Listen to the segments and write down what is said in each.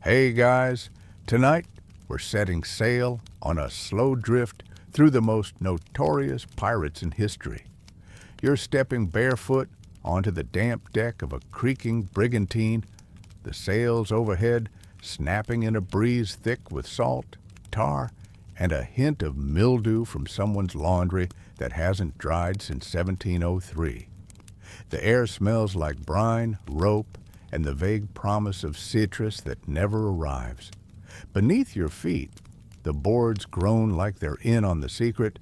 Hey guys, tonight we're setting sail on a slow drift through the most notorious pirates in history. You're stepping barefoot onto the damp deck of a creaking brigantine, the sails overhead snapping in a breeze thick with salt, tar, and a hint of mildew from someone's laundry that hasn't dried since 1703. The air smells like brine, rope, and the vague promise of citrus that never arrives. Beneath your feet, the boards groan like they're in on the secret.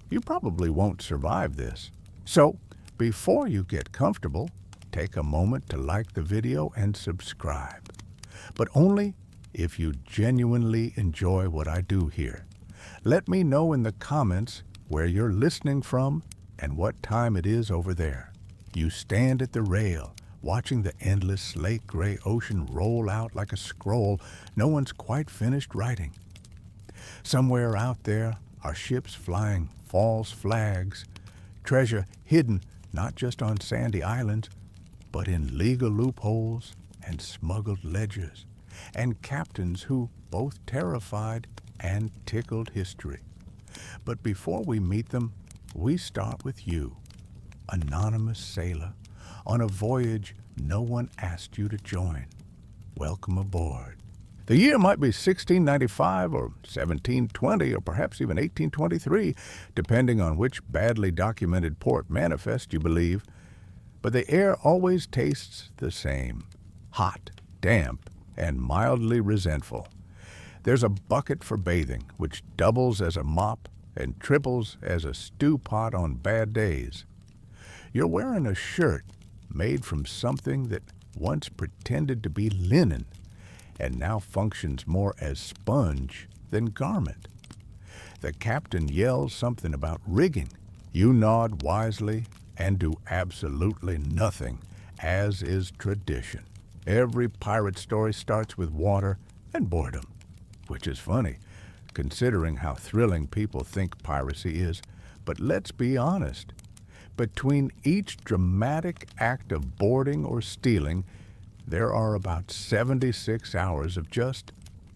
You probably won't survive this. So, before you get comfortable, take a moment to like the video and subscribe. But only if you genuinely enjoy what I do here. Let me know in the comments where you're listening from and what time it is over there. You stand at the rail, watching the endless slate-gray ocean roll out like a scroll no one's quite finished writing. Somewhere out there are ships flying false flags, treasure hidden not just on sandy islands, but in legal loopholes and smuggled ledgers, and captains who both terrified and tickled history. But before we meet them, we start with you, anonymous sailor, on a voyage no one asked you to join. Welcome aboard. The year might be 1695 or 1720 or perhaps even 1823, depending on which badly documented port manifest you believe. But the air always tastes the same, hot, damp, and mildly resentful. There's a bucket for bathing, which doubles as a mop and triples as a stew pot on bad days. You're wearing a shirt made from something that once pretended to be linen and now functions more as sponge than garment. The captain yells something about rigging. You nod wisely and do absolutely nothing, as is tradition. Every pirate story starts with water and boredom, which is funny, considering how thrilling people think piracy is. But let's be honest. Between each dramatic act of boarding or stealing, there are about 76 hours of just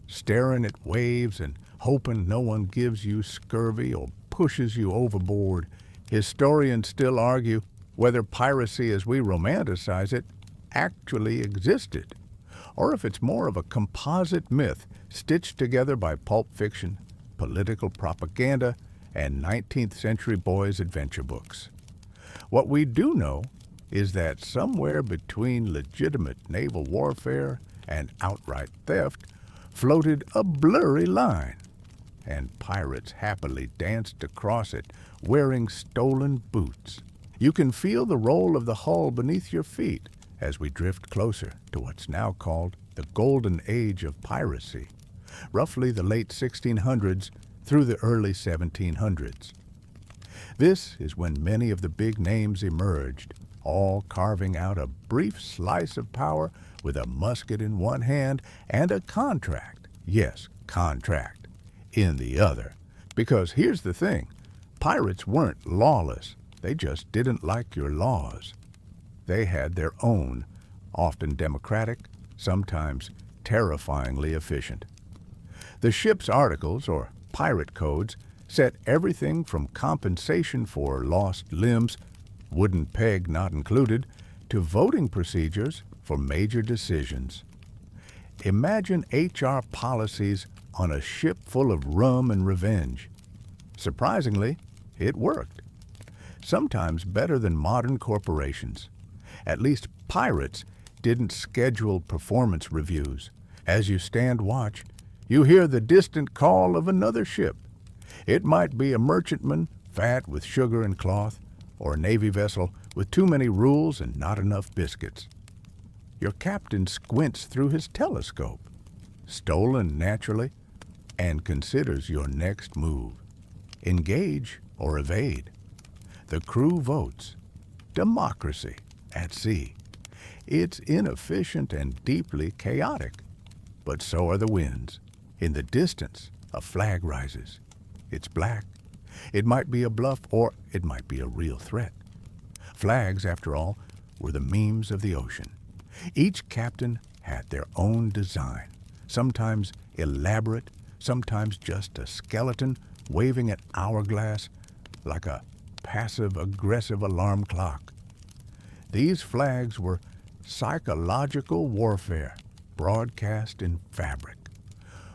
staring at waves and hoping no one gives you scurvy or pushes you overboard. Historians still argue whether piracy as we romanticize it actually existed, or if it's more of a composite myth stitched together by pulp fiction, political propaganda, and 19th century boys' adventure books. What we do know is that somewhere between legitimate naval warfare and outright theft floated a blurry line, and pirates happily danced across it wearing stolen boots. You can feel the roll of the hull beneath your feet as we drift closer to what's now called the golden age of piracy, roughly the late 1600s through the early 1700s. This is when many of the big names emerged, all carving out a brief slice of power with a musket in one hand and a contract, yes, contract, in the other. Because here's the thing, pirates weren't lawless, they just didn't like your laws. They had their own, often democratic, sometimes terrifyingly efficient. The ship's articles, or pirate codes, set everything from compensation for lost limbs, wooden peg not included, to voting procedures for major decisions. Imagine HR policies on a ship full of rum and revenge. Surprisingly, it worked. Sometimes better than modern corporations. At least pirates didn't schedule performance reviews. As you stand watch, you hear the distant call of another ship. It might be a merchantman, fat with sugar and cloth, or a Navy vessel with too many rules and not enough biscuits. Your captain squints through his telescope, stolen naturally, and considers your next move. Engage or evade. The crew votes. Democracy at sea. It's inefficient and deeply chaotic, but so are the winds. In the distance, a flag rises. It's black. It might be a bluff or it might be a real threat. Flags, after all, were the memes of the ocean. Each captain had their own design. sometimes elaborate, sometimes just a skeleton waving an hourglass like a passive-aggressive alarm clock. These flags were psychological warfare broadcast in fabric.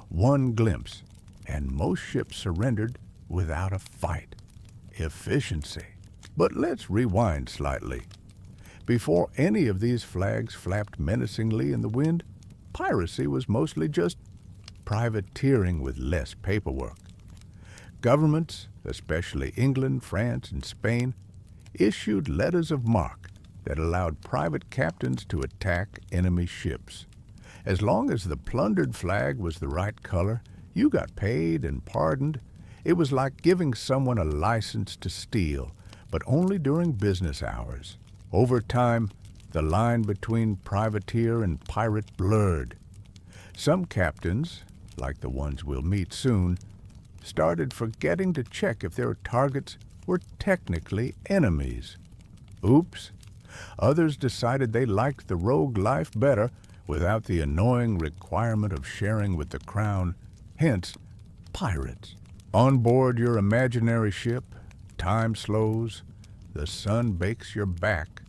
One glimpse, and most ships surrendered without a fight. Efficiency. But let's rewind slightly. Before any of these flags flapped menacingly in the wind, piracy was mostly just privateering with less paperwork. Governments, especially England, France, and Spain, issued letters of marque that allowed private captains to attack enemy ships. As long as the plundered flag was the right color, you got paid and pardoned. It was like giving someone a license to steal, but only during business hours. Over time, the line between privateer and pirate blurred. Some captains, like the ones we'll meet soon, started forgetting to check if their targets were technically enemies. Oops. Others decided they liked the rogue life better without the annoying requirement of sharing with the crown, hence, pirates. On board your imaginary ship, time slows, the sun bakes your back.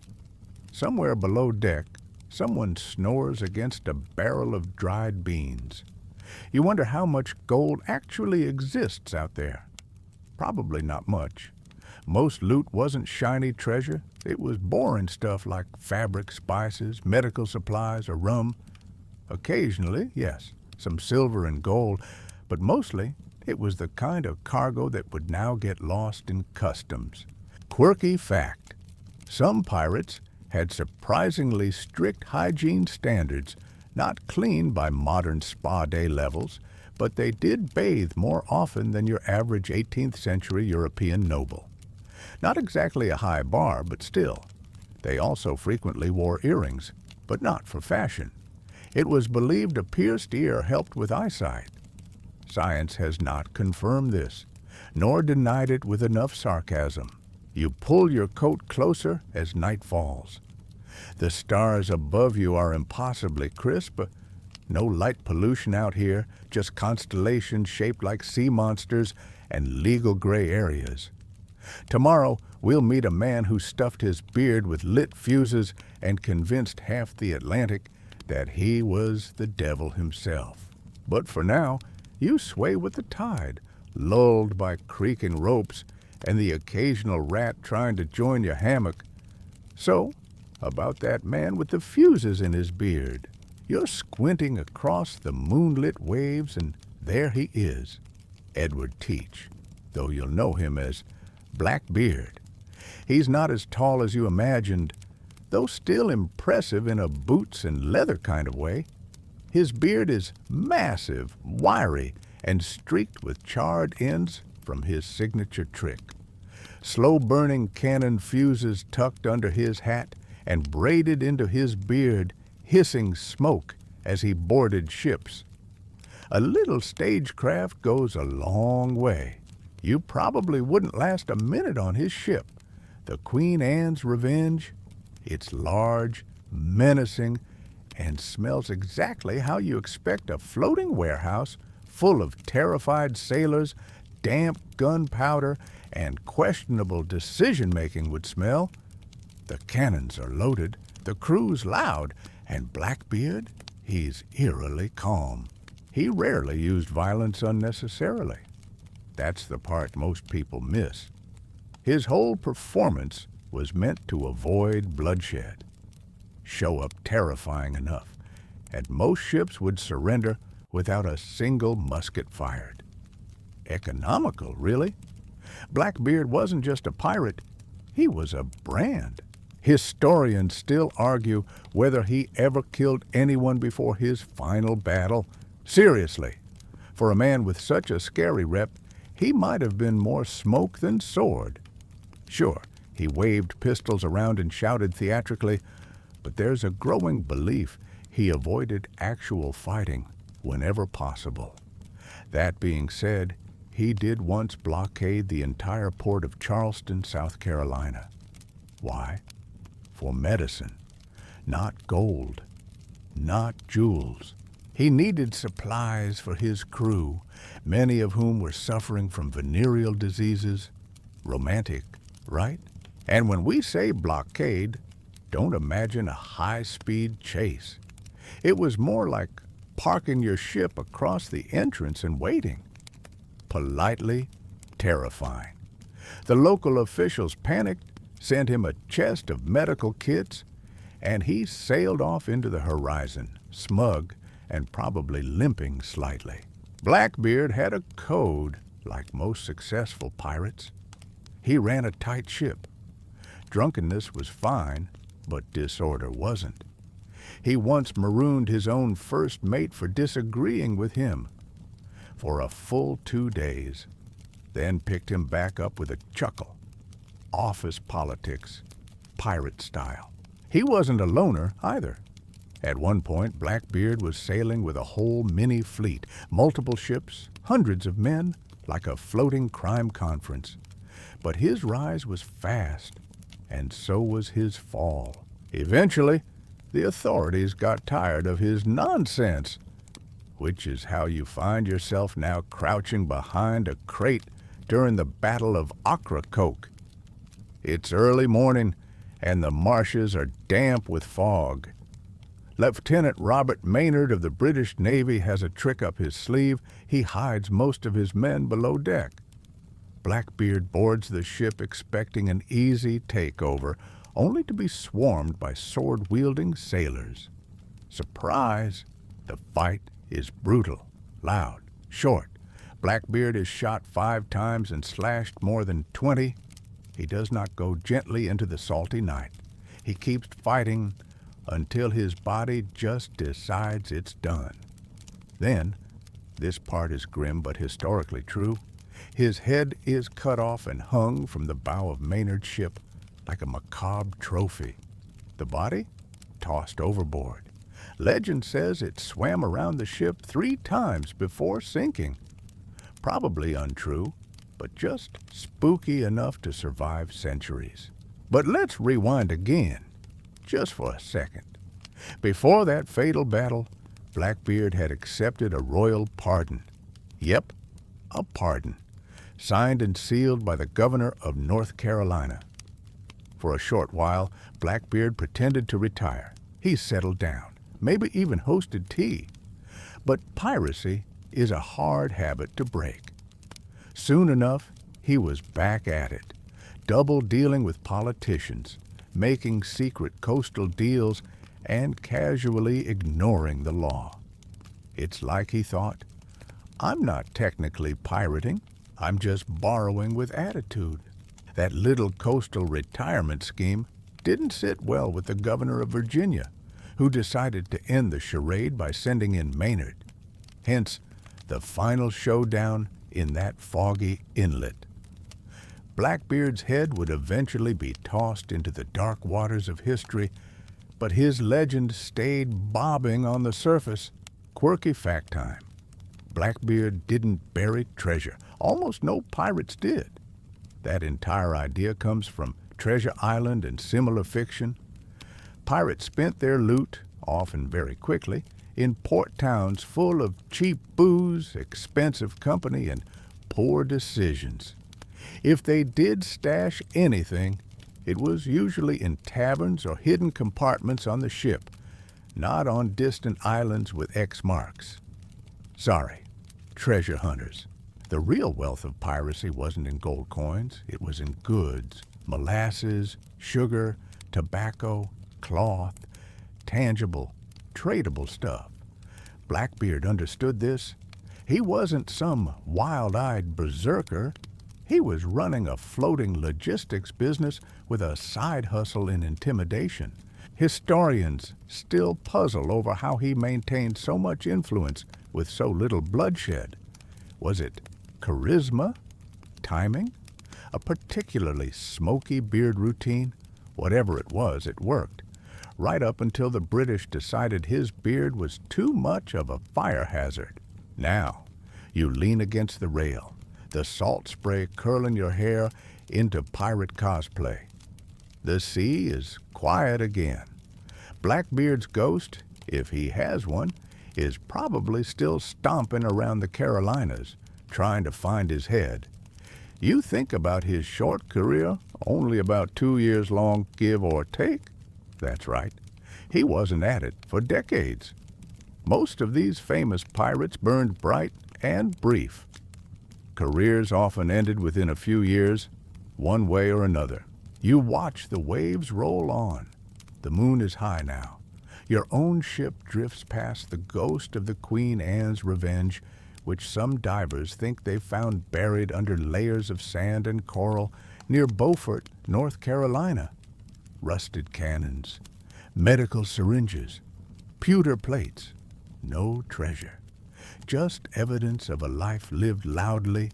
Somewhere below deck, someone snores against a barrel of dried beans. You wonder how much gold actually exists out there. Probably not much. Most loot wasn't shiny treasure. It was boring stuff like fabric, spices, medical supplies, or rum. Occasionally, yes, some silver and gold, but mostly it was the kind of cargo that would now get lost in customs. Quirky fact: some pirates had surprisingly strict hygiene standards, not clean by modern spa day levels, but they did bathe more often than your average 18th century European noble. Not exactly a high bar, but still. They also frequently wore earrings, but not for fashion. It was believed a pierced ear helped with eyesight. Science has not confirmed this, nor denied it with enough sarcasm. You pull your coat closer as night falls. The stars above you are impossibly crisp. No light pollution out here, just constellations shaped like sea monsters and legal gray areas. Tomorrow, we'll meet a man who stuffed his beard with lit fuses and convinced half the Atlantic that he was the devil himself. But for now, you sway with the tide, lulled by creaking ropes and the occasional rat trying to join your hammock. So, about that man with the fuses in his beard. You're squinting across the moonlit waves, and there he is, Edward Teach, though you'll know him as Blackbeard. He's not as tall as you imagined, though still impressive in a boots and leather kind of way. His beard is massive, wiry, and streaked with charred ends from his signature trick. Slow-burning cannon fuses tucked under his hat and braided into his beard, hissing smoke as he boarded ships. A little stagecraft goes a long way. You probably wouldn't last a minute on his ship, the Queen Anne's Revenge. It's large, menacing, and smells exactly how you expect a floating warehouse full of terrified sailors, damp gunpowder, and questionable decision-making would smell. The cannons are loaded, the crew's loud, and Blackbeard, he's eerily calm. He rarely used violence unnecessarily. That's the part most people miss. His whole performance was meant to avoid bloodshed. Show up terrifying enough, and most ships would surrender without a single musket fired. Economical, really. Blackbeard wasn't just a pirate, he was a brand. Historians still argue whether he ever killed anyone before his final battle. Seriously, for a man with such a scary rep, he might have been more smoke than sword. Sure, he waved pistols around and shouted theatrically, but there's a growing belief he avoided actual fighting whenever possible. That being said, he did once blockade the entire port of Charleston, South Carolina. Why? For medicine. Not gold. Not jewels. He needed supplies for his crew, many of whom were suffering from venereal diseases. Romantic, right? And when we say blockade, don't imagine a high-speed chase. It was more like parking your ship across the entrance and waiting. Politely terrifying. The local officials panicked, sent him a chest of medical kits, and he sailed off into the horizon, smug and probably limping slightly. Blackbeard had a code, like most successful pirates. He ran a tight ship. Drunkenness was fine, but disorder wasn't. He once marooned his own first mate for disagreeing with him for a full 2 days, then picked him back up with a chuckle. Office politics, pirate style. He wasn't a loner either. At one point, Blackbeard was sailing with a whole mini fleet, multiple ships, hundreds of men, like a floating crime conference. But his rise was fast, and so was his fall. Eventually, the authorities got tired of his nonsense, which is how you find yourself now crouching behind a crate during the Battle of Ocracoke. It's early morning, and the marshes are damp with fog. Lieutenant Robert Maynard of the British Navy has a trick up his sleeve. He hides most of his men below deck. Blackbeard boards the ship expecting an easy takeover, only to be swarmed by sword-wielding sailors. Surprise! The fight is brutal, loud, short. Blackbeard is shot 5 times and slashed more than 20. He does not go gently into the salty night. He keeps fighting until his body just decides it's done. Then, this part is grim but historically true, his head is cut off and hung from the bow of Maynard's ship like a macabre trophy. The body? Tossed overboard. Legend says it swam around the ship 3 times before sinking. Probably untrue, but just spooky enough to survive centuries. But let's rewind again, just for a second. Before that fatal battle, Blackbeard had accepted a royal pardon. Yep, a pardon, signed and sealed by the governor of North Carolina. For a short while, Blackbeard pretended to retire. He settled down, maybe even hosted tea. But piracy is a hard habit to break. Soon enough, he was back at it, double dealing with politicians, making secret coastal deals, and casually ignoring the law. It's like he thought, I'm not technically pirating, I'm just borrowing with attitude. That little coastal retirement scheme didn't sit well with the governor of Virginia, who decided to end the charade by sending in Maynard. Hence, the final showdown in that foggy inlet. Blackbeard's head would eventually be tossed into the dark waters of history, but his legend stayed bobbing on the surface. Quirky fact time. Blackbeard didn't bury treasure. Almost no pirates did. That entire idea comes from Treasure Island and similar fiction. Pirates spent their loot, often very quickly, in port towns full of cheap booze, expensive company, and poor decisions. If they did stash anything, it was usually in taverns or hidden compartments on the ship, not on distant islands with X marks. Sorry, treasure hunters. The real wealth of piracy wasn't in gold coins, it was in goods, molasses, sugar, tobacco, cloth, tangible, tradable stuff. Blackbeard understood this. He wasn't some wild-eyed berserker. He was running a floating logistics business with a side hustle in intimidation. Historians still puzzle over how he maintained so much influence with so little bloodshed. Was it charisma? Timing? A particularly smoky beard routine? Whatever it was, it worked. Right up until the British decided his beard was too much of a fire hazard. Now, you lean against the rail, the salt spray curling your hair into pirate cosplay. The sea is quiet again. Blackbeard's ghost, if he has one, is probably still stomping around the Carolinas, trying to find his head. You think about his short career, only about 2 years long, give or take? That's right. He wasn't at it for decades. Most of these famous pirates burned bright and brief. Careers often ended within a few years, one way or another. You watch the waves roll on. The moon is high now. Your own ship drifts past the ghost of the Queen Anne's Revenge, which some divers think they've found buried under layers of sand and coral near Beaufort, North Carolina. Rusted cannons, medical syringes, pewter plates, no treasure. Just evidence of a life lived loudly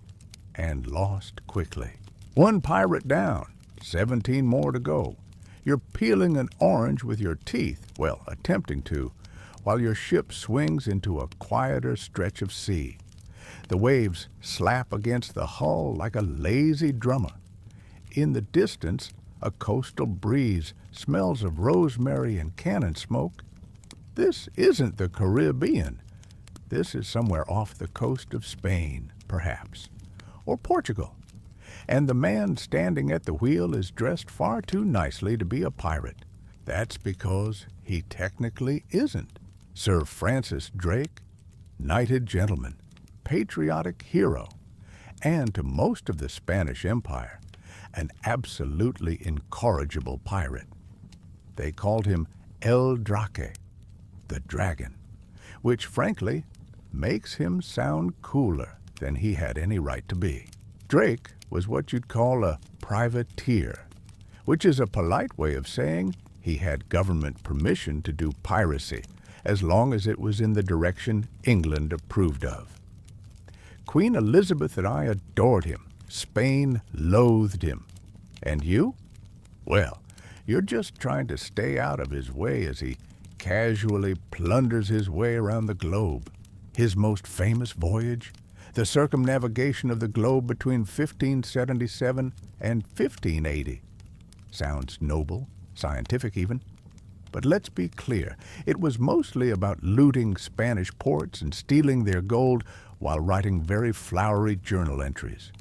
and lost quickly. One pirate down, 17 more to go. You're peeling an orange with your teeth, well, attempting to, while your ship swings into a quieter stretch of sea. The waves slap against the hull like a lazy drummer. In the distance, a coastal breeze smells of rosemary and cannon smoke. This isn't the Caribbean. This is somewhere off the coast of Spain, perhaps, or Portugal. And the man standing at the wheel is dressed far too nicely to be a pirate. That's because he technically isn't. Sir Francis Drake, knighted gentleman, patriotic hero, and to most of the Spanish Empire, an absolutely incorrigible pirate. They called him El Drake, the dragon, which frankly makes him sound cooler than he had any right to be. Drake was what you'd call a privateer, which is a polite way of saying he had government permission to do piracy, as long as it was in the direction England approved of. Queen Elizabeth and I adored him. Spain loathed him. And you? Well, you're just trying to stay out of his way as he casually plunders his way around the globe. His most famous voyage, the circumnavigation of the globe between 1577 and 1580. Sounds noble, scientific even. But let's be clear, it was mostly about looting Spanish ports and stealing their gold while writing very flowery journal entries.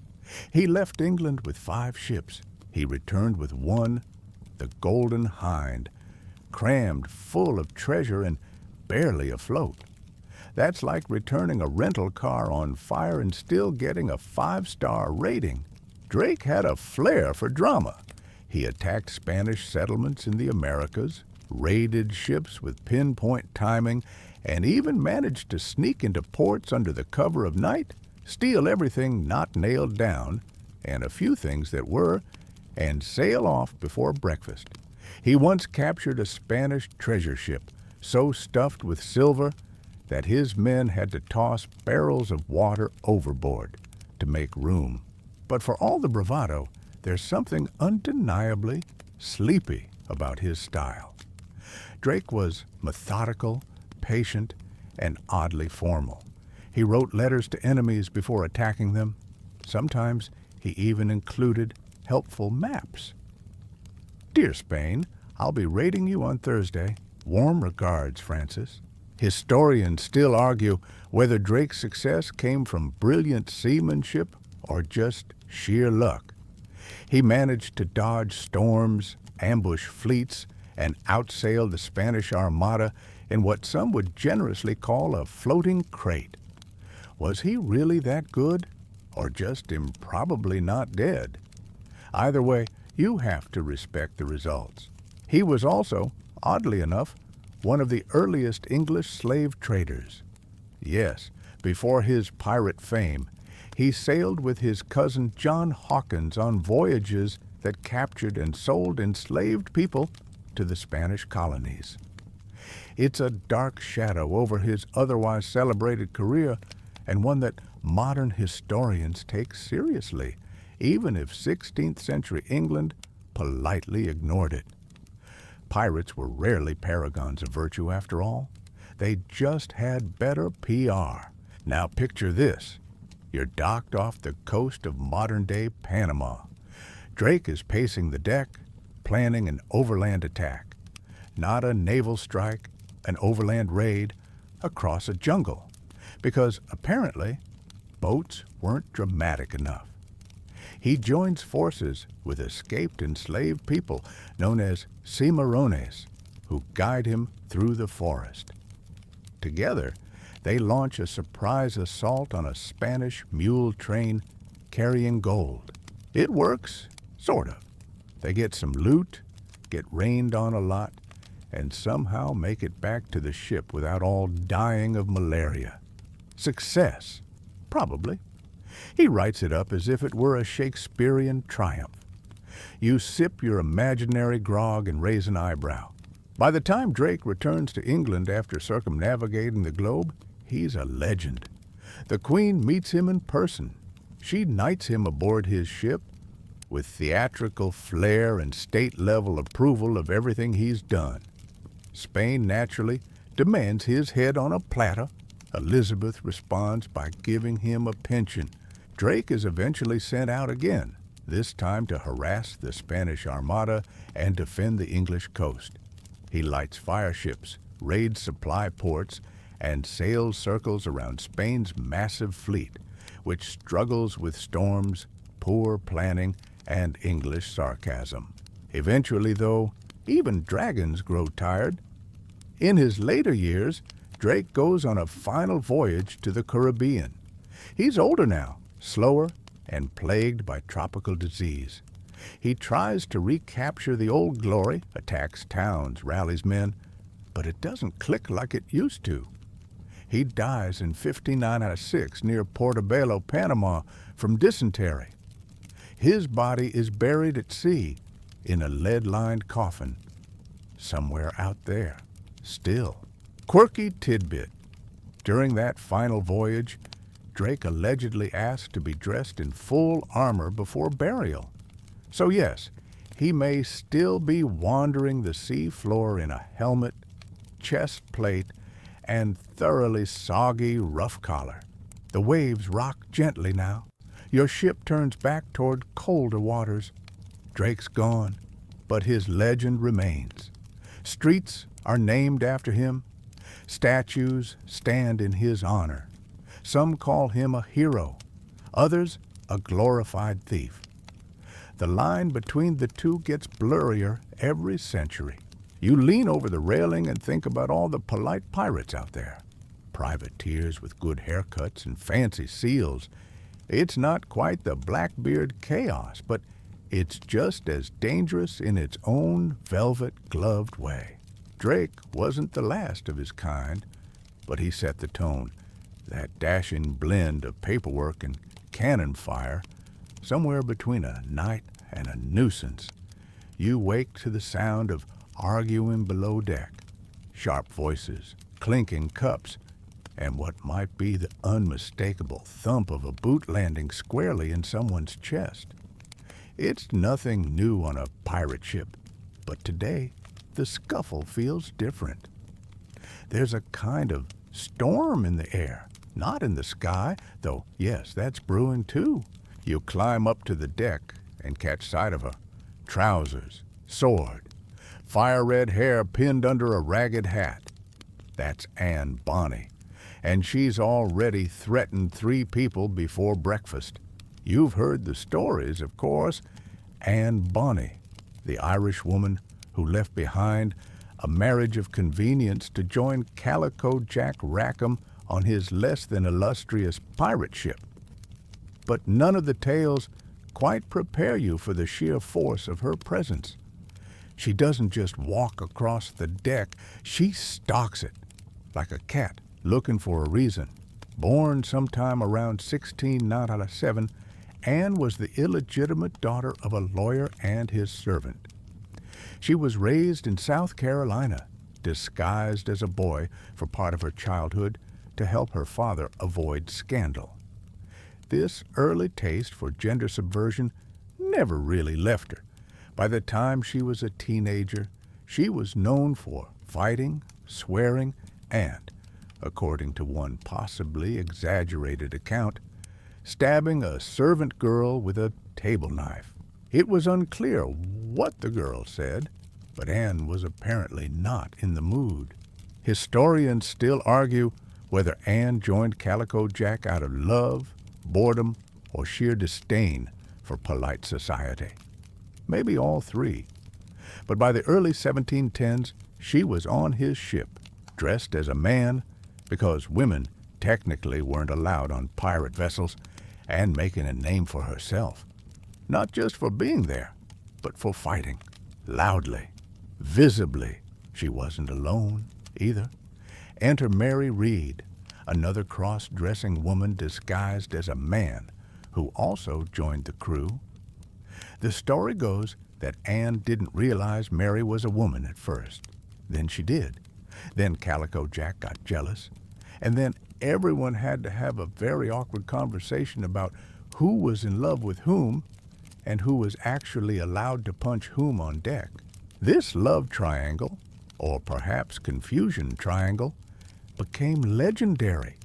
He left England with 5 ships. He returned with one, the Golden Hind, crammed full of treasure and barely afloat. That's like returning a rental car on fire and still getting a 5-star rating. Drake had a flair for drama. He attacked Spanish settlements in the Americas, raided ships with pinpoint timing, and even managed to sneak into ports under the cover of night, steal everything not nailed down, and a few things that were, and sail off before breakfast. He once captured a Spanish treasure ship, so stuffed with silver that his men had to toss barrels of water overboard to make room. But for all the bravado, there's something undeniably sleepy about his style. Drake was methodical, patient, and oddly formal. He wrote letters to enemies before attacking them. Sometimes he even included helpful maps. Dear Spain, I'll be raiding you on Thursday. Warm regards, Francis. Historians still argue whether Drake's success came from brilliant seamanship or just sheer luck. He managed to dodge storms, ambush fleets, and outsail the Spanish Armada in what some would generously call a floating crate. Was he really that good, or just improbably not dead? Either way, you have to respect the results. He was also, oddly enough, one of the earliest English slave traders. Yes, before his pirate fame, he sailed with his cousin John Hawkins on voyages that captured and sold enslaved people to the Spanish colonies. It's a dark shadow over his otherwise celebrated career, and one that modern historians take seriously, even if 16th century England politely ignored it. Pirates were rarely paragons of virtue after all. They just had better PR. Now picture this. You're docked off the coast of modern-day Panama. Drake is pacing the deck, planning an overland attack. Not a naval strike, an overland raid, across a jungle, because apparently boats weren't dramatic enough. He joins forces with escaped enslaved people known as cimarrones, who guide him through the forest. Together, they launch a surprise assault on a Spanish mule train carrying gold. It works, sort of. They get some loot, get rained on a lot, and somehow make it back to the ship without all dying of malaria. Success, probably. He writes it up as if it were a Shakespearean triumph. You sip your imaginary grog and raise an eyebrow. By the time Drake returns to England after circumnavigating the globe, he's a legend. The Queen meets him in person. She knights him aboard his ship with theatrical flair and state-level approval of everything he's done. Spain naturally demands his head on a platter. Elizabeth responds by giving him a pension. Drake is eventually sent out again, this time to harass the Spanish Armada and defend the English coast. He lights fireships, raids supply ports, and sails circles around Spain's massive fleet, which struggles with storms, poor planning, and English sarcasm. Eventually, though, even dragons grow tired. In his later years, Drake goes on a final voyage to the Caribbean. He's older now, slower, and plagued by tropical disease. He tries to recapture the old glory, attacks towns, rallies men, but it doesn't click like it used to. He dies in 1596 near Portobelo, Panama, from dysentery. His body is buried at sea in a lead-lined coffin, somewhere out there, still. Quirky tidbit. During that final voyage, Drake allegedly asked to be dressed in full armor before burial. So yes, he may still be wandering the sea floor in a helmet, chest plate, and thoroughly soggy rough collar. The waves rock gently now. Your ship turns back toward colder waters. Drake's gone, but his legend remains. Streets are named after him. Statues stand in his honor. Some call him a hero, others a glorified thief. The line between the two gets blurrier every century. You lean over the railing and think about all the polite pirates out there. Privateers with good haircuts and fancy seals. It's not quite the Blackbeard chaos, but it's just as dangerous in its own velvet-gloved way. Drake wasn't the last of his kind, but he set the tone. That dashing blend of paperwork and cannon fire, somewhere between a knight and a nuisance. You wake to the sound of arguing below deck, sharp voices, clinking cups, and what might be the unmistakable thump of a boot landing squarely in someone's chest. It's nothing new on a pirate ship, but today the scuffle feels different. There's a kind of storm in the air, not in the sky, though yes, that's brewing too. You climb up to the deck and catch sight of her. Trousers, sword, fire-red hair pinned under a ragged hat. That's Anne Bonny, and she's already threatened 3 people before breakfast. You've heard the stories, of course. Anne Bonny, the Irish woman who left behind a marriage of convenience to join Calico Jack Rackham on his less than illustrious pirate ship. But none of the tales quite prepare you for the sheer force of her presence. She doesn't just walk across the deck, she stalks it, like a cat looking for a reason. Born sometime around 1697, Anne was the illegitimate daughter of a lawyer and his servant. She was raised in South Carolina, disguised as a boy for part of her childhood to help her father avoid scandal. This early taste for gender subversion never really left her. By the time she was a teenager, she was known for fighting, swearing, and, according to one possibly exaggerated account, stabbing a servant girl with a table knife. It was unclear what the girl said, but Anne was apparently not in the mood. Historians still argue whether Anne joined Calico Jack out of love, boredom, or sheer disdain for polite society. Maybe all three. But by the early 1710s, she was on his ship, dressed as a man, because women technically weren't allowed on pirate vessels, and making a name for herself. Not just for being there, but for fighting, loudly, visibly. She wasn't alone, either. Enter Mary Read, another cross-dressing woman disguised as a man, who also joined the crew. The story goes that Anne didn't realize Mary was a woman at first. Then she did. Then Calico Jack got jealous. And then everyone had to have a very awkward conversation about who was in love with whom and who was actually allowed to punch whom on deck. This love triangle, or perhaps confusion triangle, became legendary.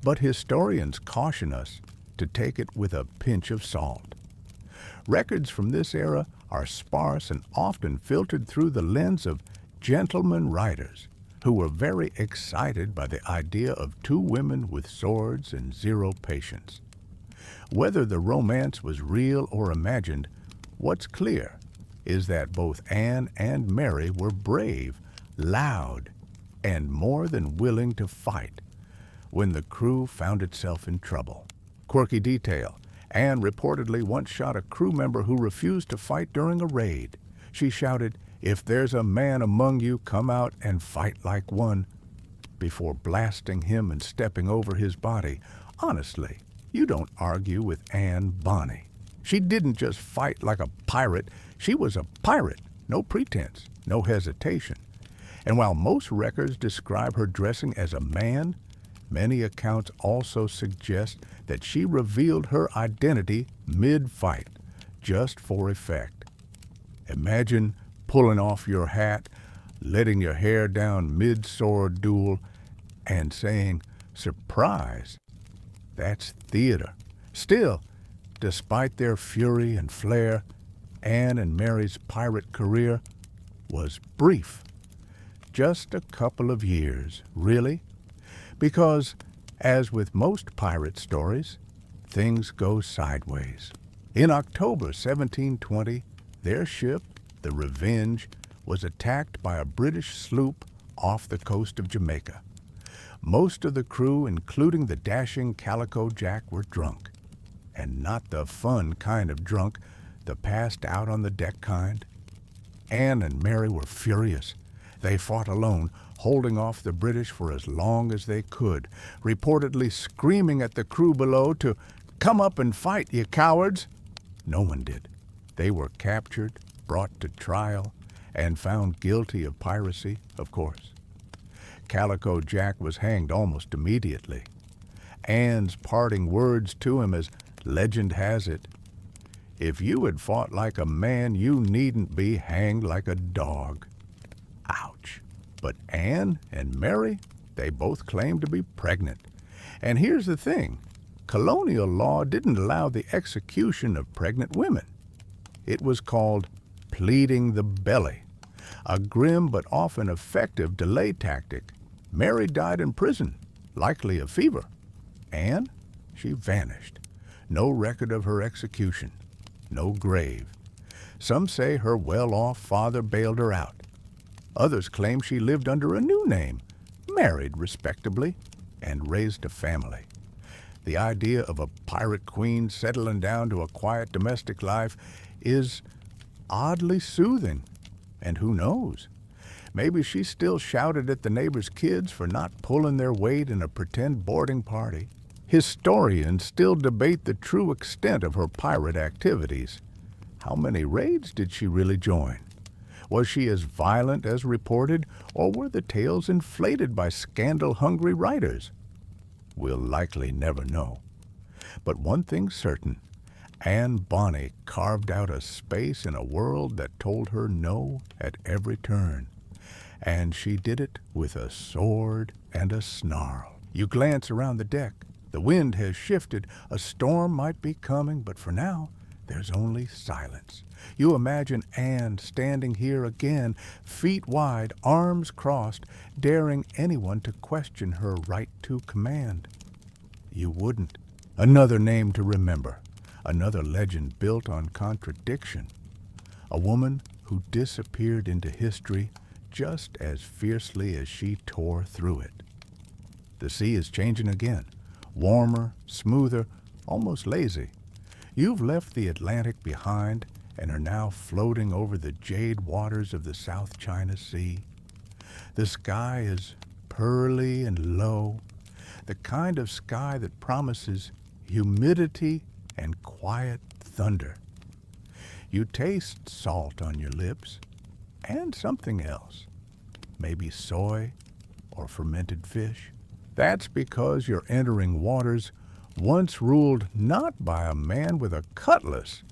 But historians caution us to take it with a pinch of salt. Records from this era are sparse and often filtered through the lens of gentlemen writers who were very excited by the idea of two women with swords and zero patience. Whether the romance was real or imagined, what's clear is that both Anne and Mary were brave, loud, and more than willing to fight when the crew found itself in trouble. Quirky detail: Anne reportedly once shot a crew member who refused to fight during a raid. She shouted, "If there's a man among you, come out and fight like one," before blasting him and stepping over his body. Honestly, you don't argue with Anne Bonny. She didn't just fight like a pirate. She was a pirate. No pretense, no hesitation. And while most records describe her dressing as a man, many accounts also suggest that she revealed her identity mid-fight, just for effect. Imagine pulling off your hat, letting your hair down mid-sword duel, and saying, "Surprise." That's theater. Still, despite their fury and flair, Anne and Mary's pirate career was brief. Just a couple of years, really. Because, as with most pirate stories, things go sideways. In October 1720, their ship, the Revenge, was attacked by a British sloop off the coast of Jamaica. Most of the crew, including the dashing Calico Jack, were drunk. And not the fun kind of drunk, the passed out on the deck kind. Anne and Mary were furious. They fought alone, holding off the British for as long as they could, reportedly screaming at the crew below to "Come up and fight, you cowards!" No one did. They were captured, brought to trial, and found guilty of piracy, of course. Calico Jack was hanged almost immediately. Anne's parting words to him, as legend has it, "If you had fought like a man, you needn't be hanged like a dog." Ouch. But Anne and Mary, they both claimed to be pregnant. And here's the thing: colonial law didn't allow the execution of pregnant women. It was called pleading the belly, a grim but often effective delay tactic. Mary died in prison, likely of fever. Anne, she vanished. No record of her execution, no grave. Some say her well-off father bailed her out. Others claim she lived under a new name, married respectably, and raised a family. The idea of a pirate queen settling down to a quiet domestic life is oddly soothing. And who knows? Maybe she still shouted at the neighbors' kids for not pulling their weight in a pretend boarding party. Historians still debate the true extent of her pirate activities. How many raids did she really join? Was she as violent as reported, or were the tales inflated by scandal-hungry writers? We'll likely never know. But one thing's certain: Anne Bonny carved out a space in a world that told her no at every turn. And she did it with a sword and a snarl. You glance around the deck. The wind has shifted. A storm might be coming, but for now, There's only silence. You imagine Anne standing here again, feet wide, arms crossed, daring anyone to question her right to command. You wouldn't. Another name to remember, another legend built on contradiction. A woman who disappeared into history just as fiercely as she tore through it. The sea is changing again, warmer, smoother, almost lazy. You've left the Atlantic behind and are now floating over the jade waters of the South China Sea. The sky is pearly and low, the kind of sky that promises humidity and quiet thunder. You taste salt on your lips and something else, maybe soy or fermented fish. That's because you're entering waters once ruled not by a man with a cutlass,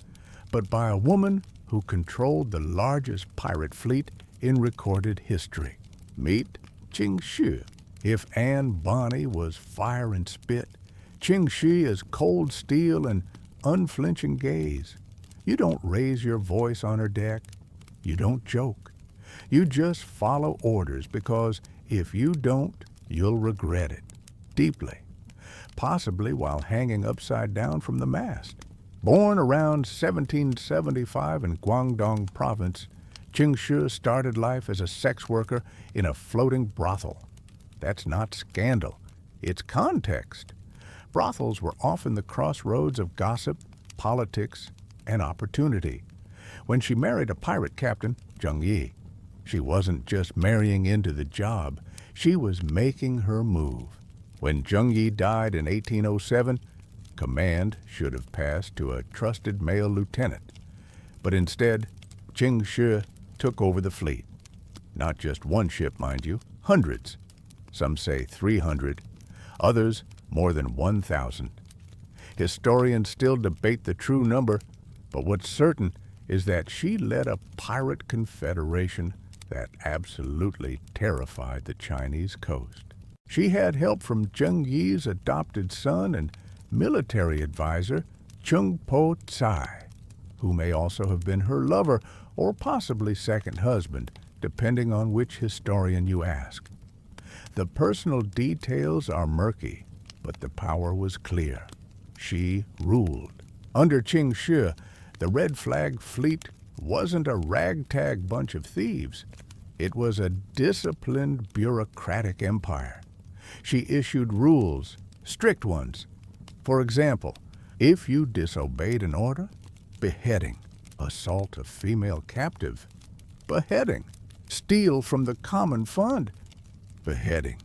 but by a woman who controlled the largest pirate fleet in recorded history. Meet Ching Shi. If Anne Bonny was fire and spit, Ching Shi is cold steel and unflinching gaze. You don't raise your voice on her deck. You don't joke. You just follow orders because if you don't, you'll regret it deeply, possibly while hanging upside down from the mast. Born around 1775 in Guangdong province, Ching Shi started life as a sex worker in a floating brothel. That's not scandal, it's context. Brothels were often the crossroads of gossip, politics, and opportunity. When she married a pirate captain, Zheng Yi, she wasn't just marrying into the job, she was making her move. When Zheng Yi died in 1807, command should have passed to a trusted male lieutenant. But instead, Ching Shi took over the fleet. Not just one ship, mind you, hundreds. Some say 300, others more than 1,000. Historians still debate the true number, but what's certain is that she led a pirate confederation that absolutely terrified the Chinese coast. She had help from Zheng Yi's adopted son and military advisor, Chung Po Tsai, who may also have been her lover or possibly second husband, depending on which historian you ask. The personal details are murky, but the power was clear. She ruled. Under Ching Shi, the Red Flag Fleet wasn't a ragtag bunch of thieves. It was a disciplined, bureaucratic empire. She issued rules, strict ones. For example, if you disobeyed an order, beheading. Assault a female captive, beheading. Steal from the common fund, beheading.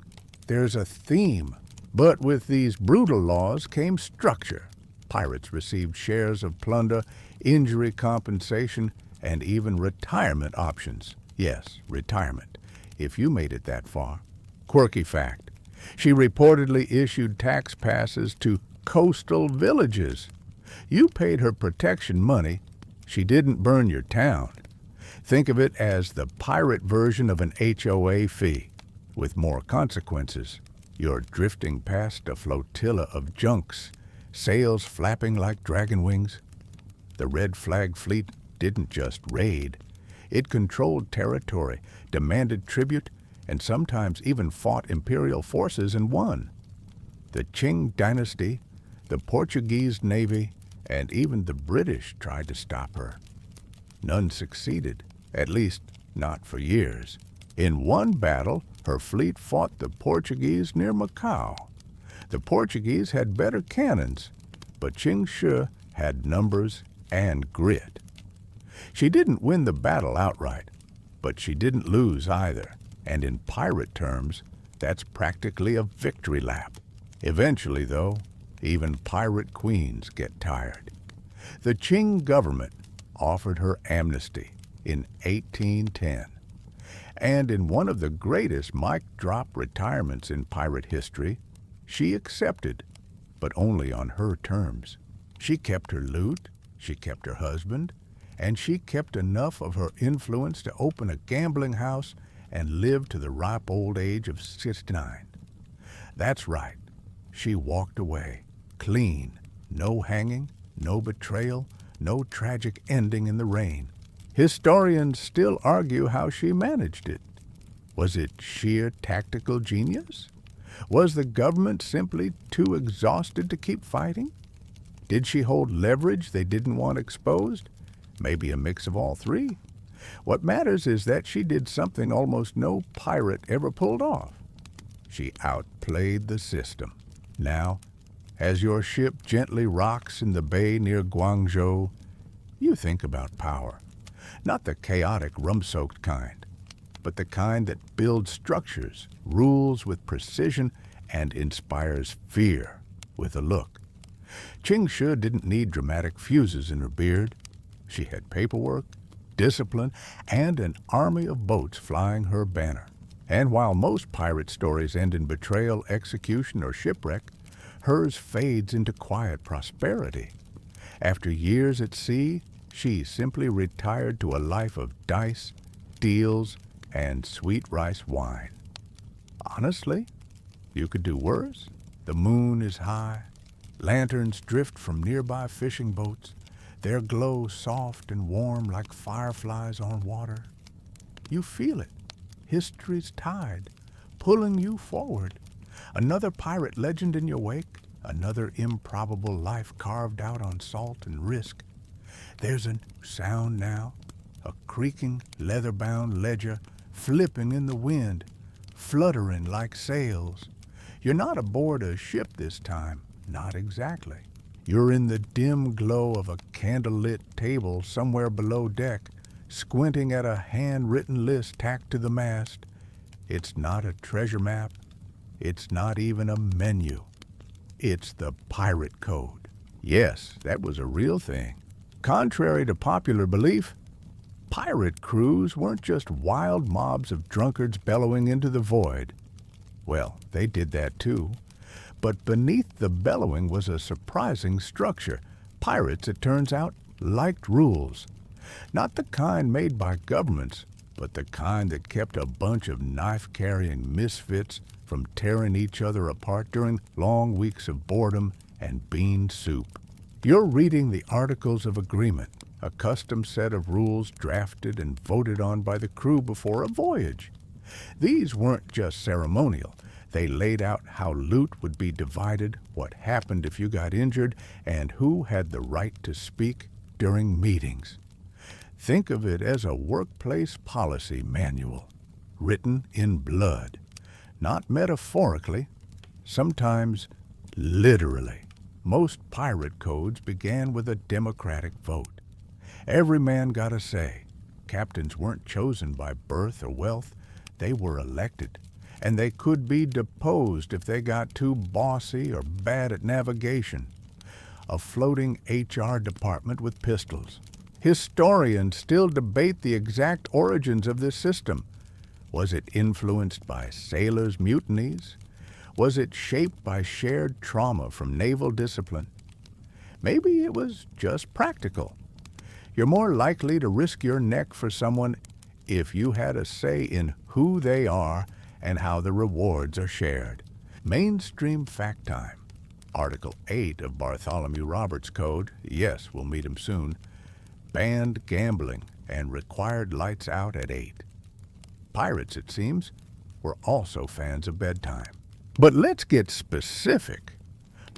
There's a theme. But with these brutal laws came structure. Pirates received shares of plunder, injury compensation, and even retirement options. Yes, retirement, if you made it that far. Quirky fact, she reportedly issued tax passes to coastal villages. You paid her protection money. She didn't burn your town. Think of it as the pirate version of an HOA fee, with more consequences. You're drifting past a flotilla of junks, sails flapping like dragon wings. The Red Flag Fleet didn't just raid. It controlled territory, demanded tribute, and sometimes even fought imperial forces and won. The Qing dynasty, the Portuguese Navy, and even the British tried to stop her. None succeeded, at least not for years. In one battle, her fleet fought the Portuguese near Macau. The Portuguese had better cannons, but Ching Shi had numbers and grit. She didn't win the battle outright, but she didn't lose either, and in pirate terms, that's practically a victory lap. Eventually, though, even pirate queens get tired. The Qing government offered her amnesty in 1810. And in one of the greatest mic-drop retirements in pirate history, she accepted, but only on her terms. She kept her loot, she kept her husband, and she kept enough of her influence to open a gambling house and live to the ripe old age of 69. That's right, she walked away, clean, no hanging, no betrayal, no tragic ending in the rain. Historians still argue how she managed it. Was it sheer tactical genius? Was the government simply too exhausted to keep fighting? Did she hold leverage they didn't want exposed? Maybe a mix of all three. What matters is that she did something almost no pirate ever pulled off. She outplayed the system. Now, as your ship gently rocks in the bay near Guangzhou, you think about power. Not the chaotic, rum-soaked kind, but the kind that builds structures, rules with precision, and inspires fear with a look. Ching Shi didn't need dramatic fuses in her beard. She had paperwork, discipline, and an army of boats flying her banner. And while most pirate stories end in betrayal, execution, or shipwreck, hers fades into quiet prosperity. After years at sea, she simply retired to a life of dice, deals, and sweet rice wine. Honestly, you could do worse. The moon is high. Lanterns drift from nearby fishing boats, their glow soft and warm like fireflies on water. You feel it. History's tide, pulling you forward. Another pirate legend in your wake, another improbable life carved out on salt and risk. There's a sound now, a creaking, leather-bound ledger flipping in the wind, fluttering like sails. You're not aboard a ship this time, not exactly. You're in the dim glow of a candlelit table somewhere below deck, squinting at a handwritten list tacked to the mast. It's not a treasure map. It's not even a menu. It's the pirate code. Yes, that was a real thing. Contrary to popular belief, pirate crews weren't just wild mobs of drunkards bellowing into the void. Well, they did that too. But beneath the bellowing was a surprising structure. Pirates, it turns out, liked rules. Not the kind made by governments, but the kind that kept a bunch of knife-carrying misfits from tearing each other apart during long weeks of boredom and bean soup. You're reading the Articles of Agreement, a custom set of rules drafted and voted on by the crew before a voyage. These weren't just ceremonial. They laid out how loot would be divided, what happened if you got injured, and who had the right to speak during meetings. Think of it as a workplace policy manual, written in blood, not metaphorically, sometimes literally. Most pirate codes began with a democratic vote. Every man got a say. Captains weren't chosen by birth or wealth, they were elected. And they could be deposed if they got too bossy or bad at navigation. A floating HR department with pistols. Historians still debate the exact origins of this system. Was it influenced by sailors' mutinies? Was it shaped by shared trauma from naval discipline? Maybe it was just practical. You're more likely to risk your neck for someone if you had a say in who they are and how the rewards are shared. Mainstream fact time. Article 8 of Bartholomew Roberts' Code, yes, we'll meet him soon, banned gambling and required lights out at 8. Pirates, it seems, were also fans of bedtime. But let's get specific.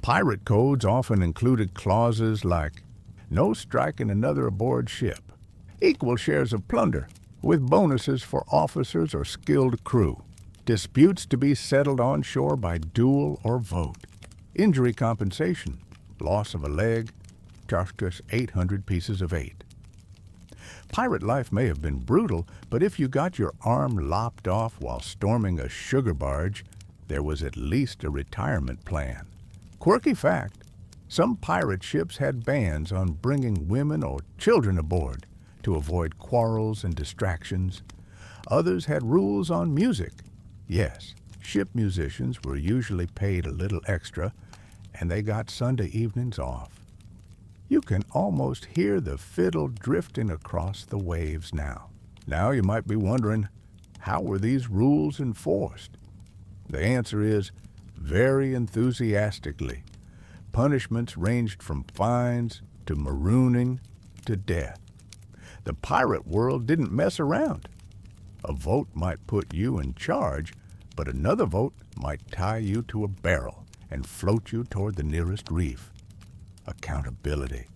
Pirate codes often included clauses like no striking another aboard ship, equal shares of plunder, with bonuses for officers or skilled crew, disputes to be settled on shore by duel or vote, injury compensation, loss of a leg, charged us 800 pieces of 8. Pirate life may have been brutal, but if you got your arm lopped off while storming a sugar barge, there was at least a retirement plan. Quirky fact, some pirate ships had bans on bringing women or children aboard to avoid quarrels and distractions. Others had rules on music. Yes, ship musicians were usually paid a little extra, and they got Sunday evenings off. You can almost hear the fiddle drifting across the waves now. Now you might be wondering, how were these rules enforced? The answer is very enthusiastically. Punishments ranged from fines to marooning to death. The pirate world didn't mess around. A vote might put you in charge, but another vote might tie you to a barrel and float you toward the nearest reef. Accountability,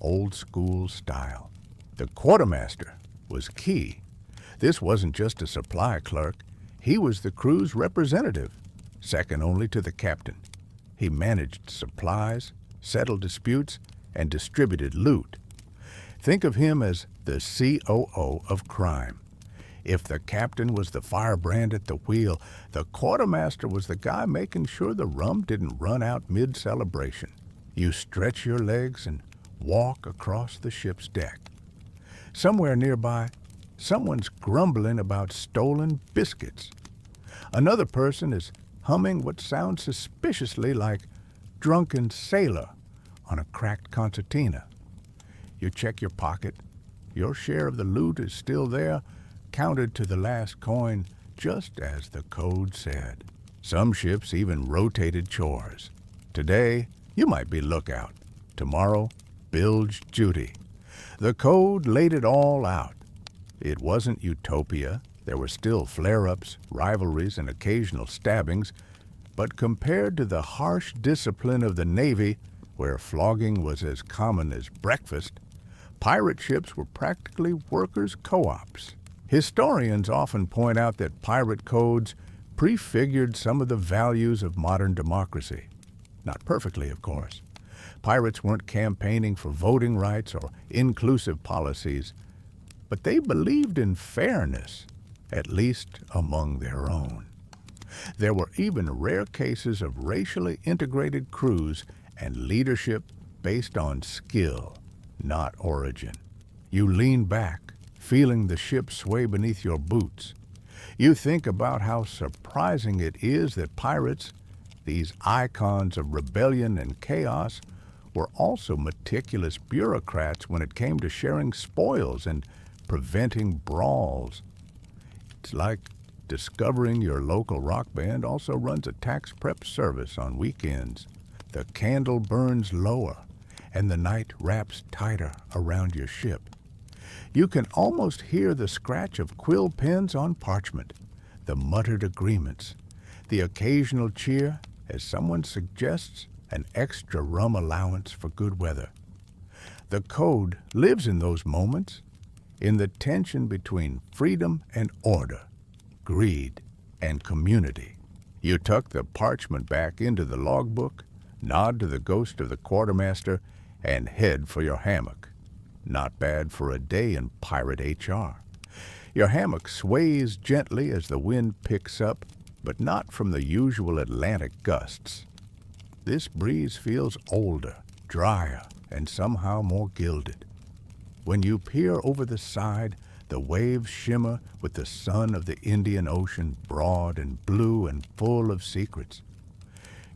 old school style. The quartermaster was key. This wasn't just a supply clerk. He was the crew's representative, second only to the captain. He managed supplies, settled disputes, and distributed loot. Think of him as the COO of crime. If the captain was the firebrand at the wheel, the quartermaster was the guy making sure the rum didn't run out mid-celebration. You stretch your legs and walk across the ship's deck. Somewhere nearby, someone's grumbling about stolen biscuits. Another person is humming what sounds suspiciously like drunken sailor on a cracked concertina. You check your pocket. Your share of the loot is still there, counted to the last coin, just as the code said. Some ships even rotated chores. Today, you might be lookout. Tomorrow, bilge duty. The code laid it all out. It wasn't utopia. There were still flare-ups, rivalries, and occasional stabbings, but compared to the harsh discipline of the Navy, where flogging was as common as breakfast, pirate ships were practically workers' co-ops. Historians often point out that pirate codes prefigured some of the values of modern democracy. Not perfectly, of course. Pirates weren't campaigning for voting rights or inclusive policies, but they believed in fairness, at least among their own. There were even rare cases of racially integrated crews and leadership based on skill, not origin. You lean back, feeling the ship sway beneath your boots. You think about how surprising it is that pirates, these icons of rebellion and chaos, were also meticulous bureaucrats when it came to sharing spoils and preventing brawls. It's like discovering your local rock band also runs a tax prep service on weekends. The candle burns lower, and the night wraps tighter around your ship. You can almost hear the scratch of quill pens on parchment, the muttered agreements, the occasional cheer as someone suggests an extra rum allowance for good weather. The code lives in those moments, in the tension between freedom and order, greed and community. You tuck the parchment back into the logbook, nod to the ghost of the quartermaster, and head for your hammock. Not bad for a day in pirate HR. Your hammock sways gently as the wind picks up, but not from the usual Atlantic gusts. This breeze feels older, drier, and somehow more gilded. When you peer over the side, the waves shimmer with the sun of the Indian Ocean, broad and blue and full of secrets.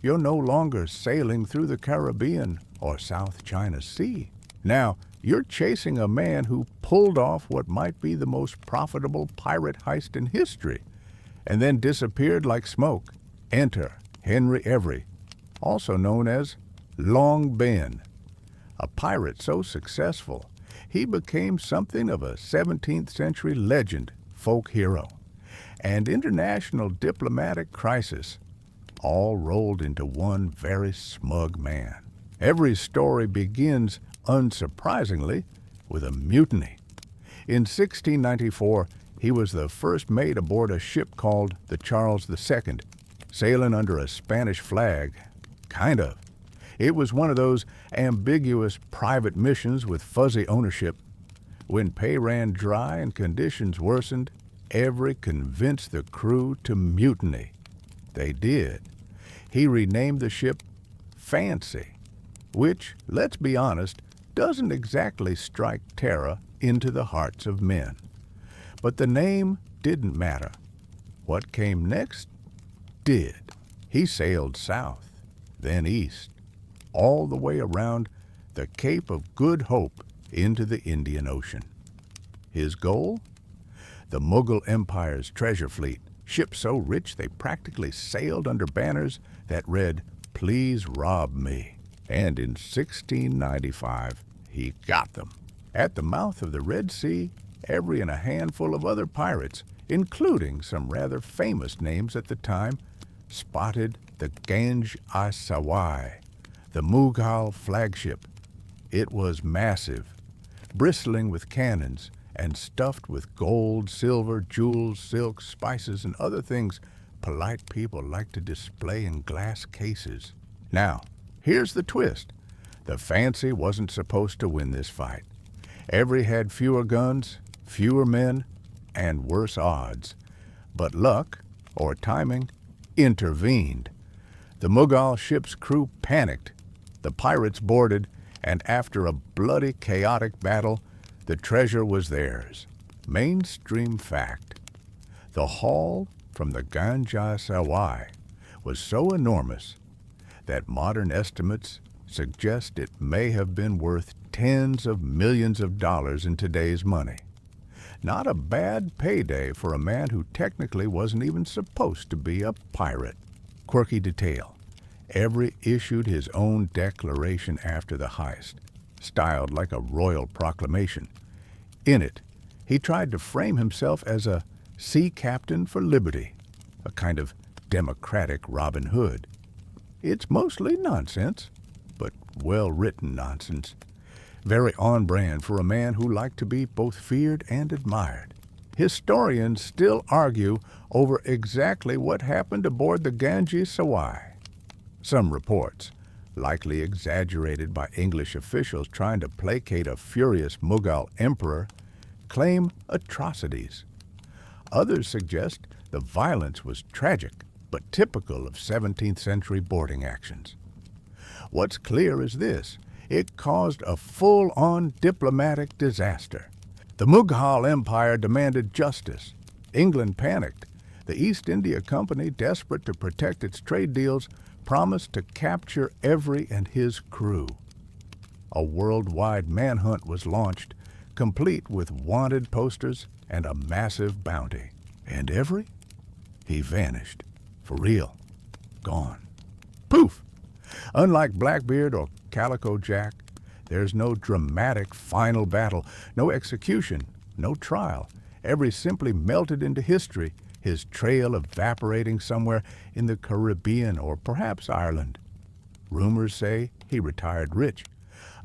You're no longer sailing through the Caribbean or South China Sea. Now, you're chasing a man who pulled off what might be the most profitable pirate heist in history, and then disappeared like smoke. Enter Henry Every, also known as Long Ben. A pirate so successful, he became something of a 17th century legend, folk hero, and international diplomatic crisis, all rolled into one very smug man. Every story begins, unsurprisingly, with a mutiny. In 1694, he was the first mate aboard a ship called the Charles II, sailing under a Spanish flag. Kind of. It was one of those ambiguous private missions with fuzzy ownership. When pay ran dry and conditions worsened, Every convinced the crew to mutiny. They did. He renamed the ship Fancy, which, let's be honest, doesn't exactly strike terror into the hearts of men. But the name didn't matter. What came next did. He sailed south, then east, all the way around the Cape of Good Hope into the Indian Ocean. His goal? The Mughal Empire's treasure fleet, ships so rich they practically sailed under banners that read, "Please rob me." And in 1695, he got them. At the mouth of the Red Sea, Every and a handful of other pirates, including some rather famous names at the time, spotted the Ganj-i-Sawai, the Mughal flagship. It was massive, bristling with cannons and stuffed with gold, silver, jewels, silk, spices, and other things polite people like to display in glass cases. Now, here's the twist. The Fancy wasn't supposed to win this fight. Every had fewer guns, fewer men, and worse odds. But luck, or timing, intervened. The Mughal ship's crew panicked. The pirates boarded, and after a bloody, chaotic battle, the treasure was theirs. Mainstream fact. The haul from the Ganj-i-Sawai was so enormous that modern estimates suggest it may have been worth tens of millions of dollars in today's money. Not a bad payday for a man who technically wasn't even supposed to be a pirate. Quirky detail. Every issued his own declaration after the heist, styled like a royal proclamation. In it, he tried to frame himself as a sea captain for liberty, a kind of democratic Robin Hood. It's mostly nonsense, but well-written nonsense. Very on brand for a man who liked to be both feared and admired. Historians still argue over exactly what happened aboard the Ganj-i-Sawai. Some reports, likely exaggerated by English officials trying to placate a furious Mughal emperor, claim atrocities. Others suggest the violence was tragic, but typical of 17th century boarding actions. What's clear is this: it caused a full-on diplomatic disaster. The Mughal Empire demanded justice. England panicked. The East India Company, desperate to protect its trade deals, promised to capture Every and his crew. A worldwide manhunt was launched, complete with wanted posters and a massive bounty. And Every? He vanished. For real. Gone. Poof! Unlike Blackbeard or Calico Jack, there's no dramatic final battle, no execution, no trial. Every simply melted into history, his trail evaporating somewhere in the Caribbean or perhaps Ireland. Rumors say he retired rich.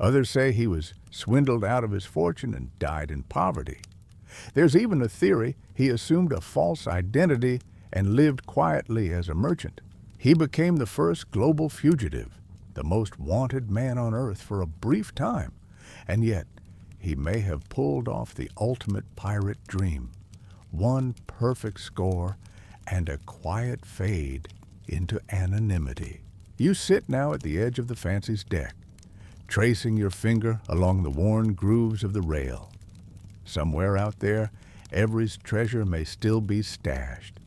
Others say he was swindled out of his fortune and died in poverty. There's even a theory he assumed a false identity and lived quietly as a merchant. He became the first global fugitive, the most wanted man on earth for a brief time, and yet he may have pulled off the ultimate pirate dream. One perfect score and a quiet fade into anonymity. You sit now at the edge of the Fancy's deck, tracing your finger along the worn grooves of the rail. Somewhere out there, Every's treasure may still be stashed.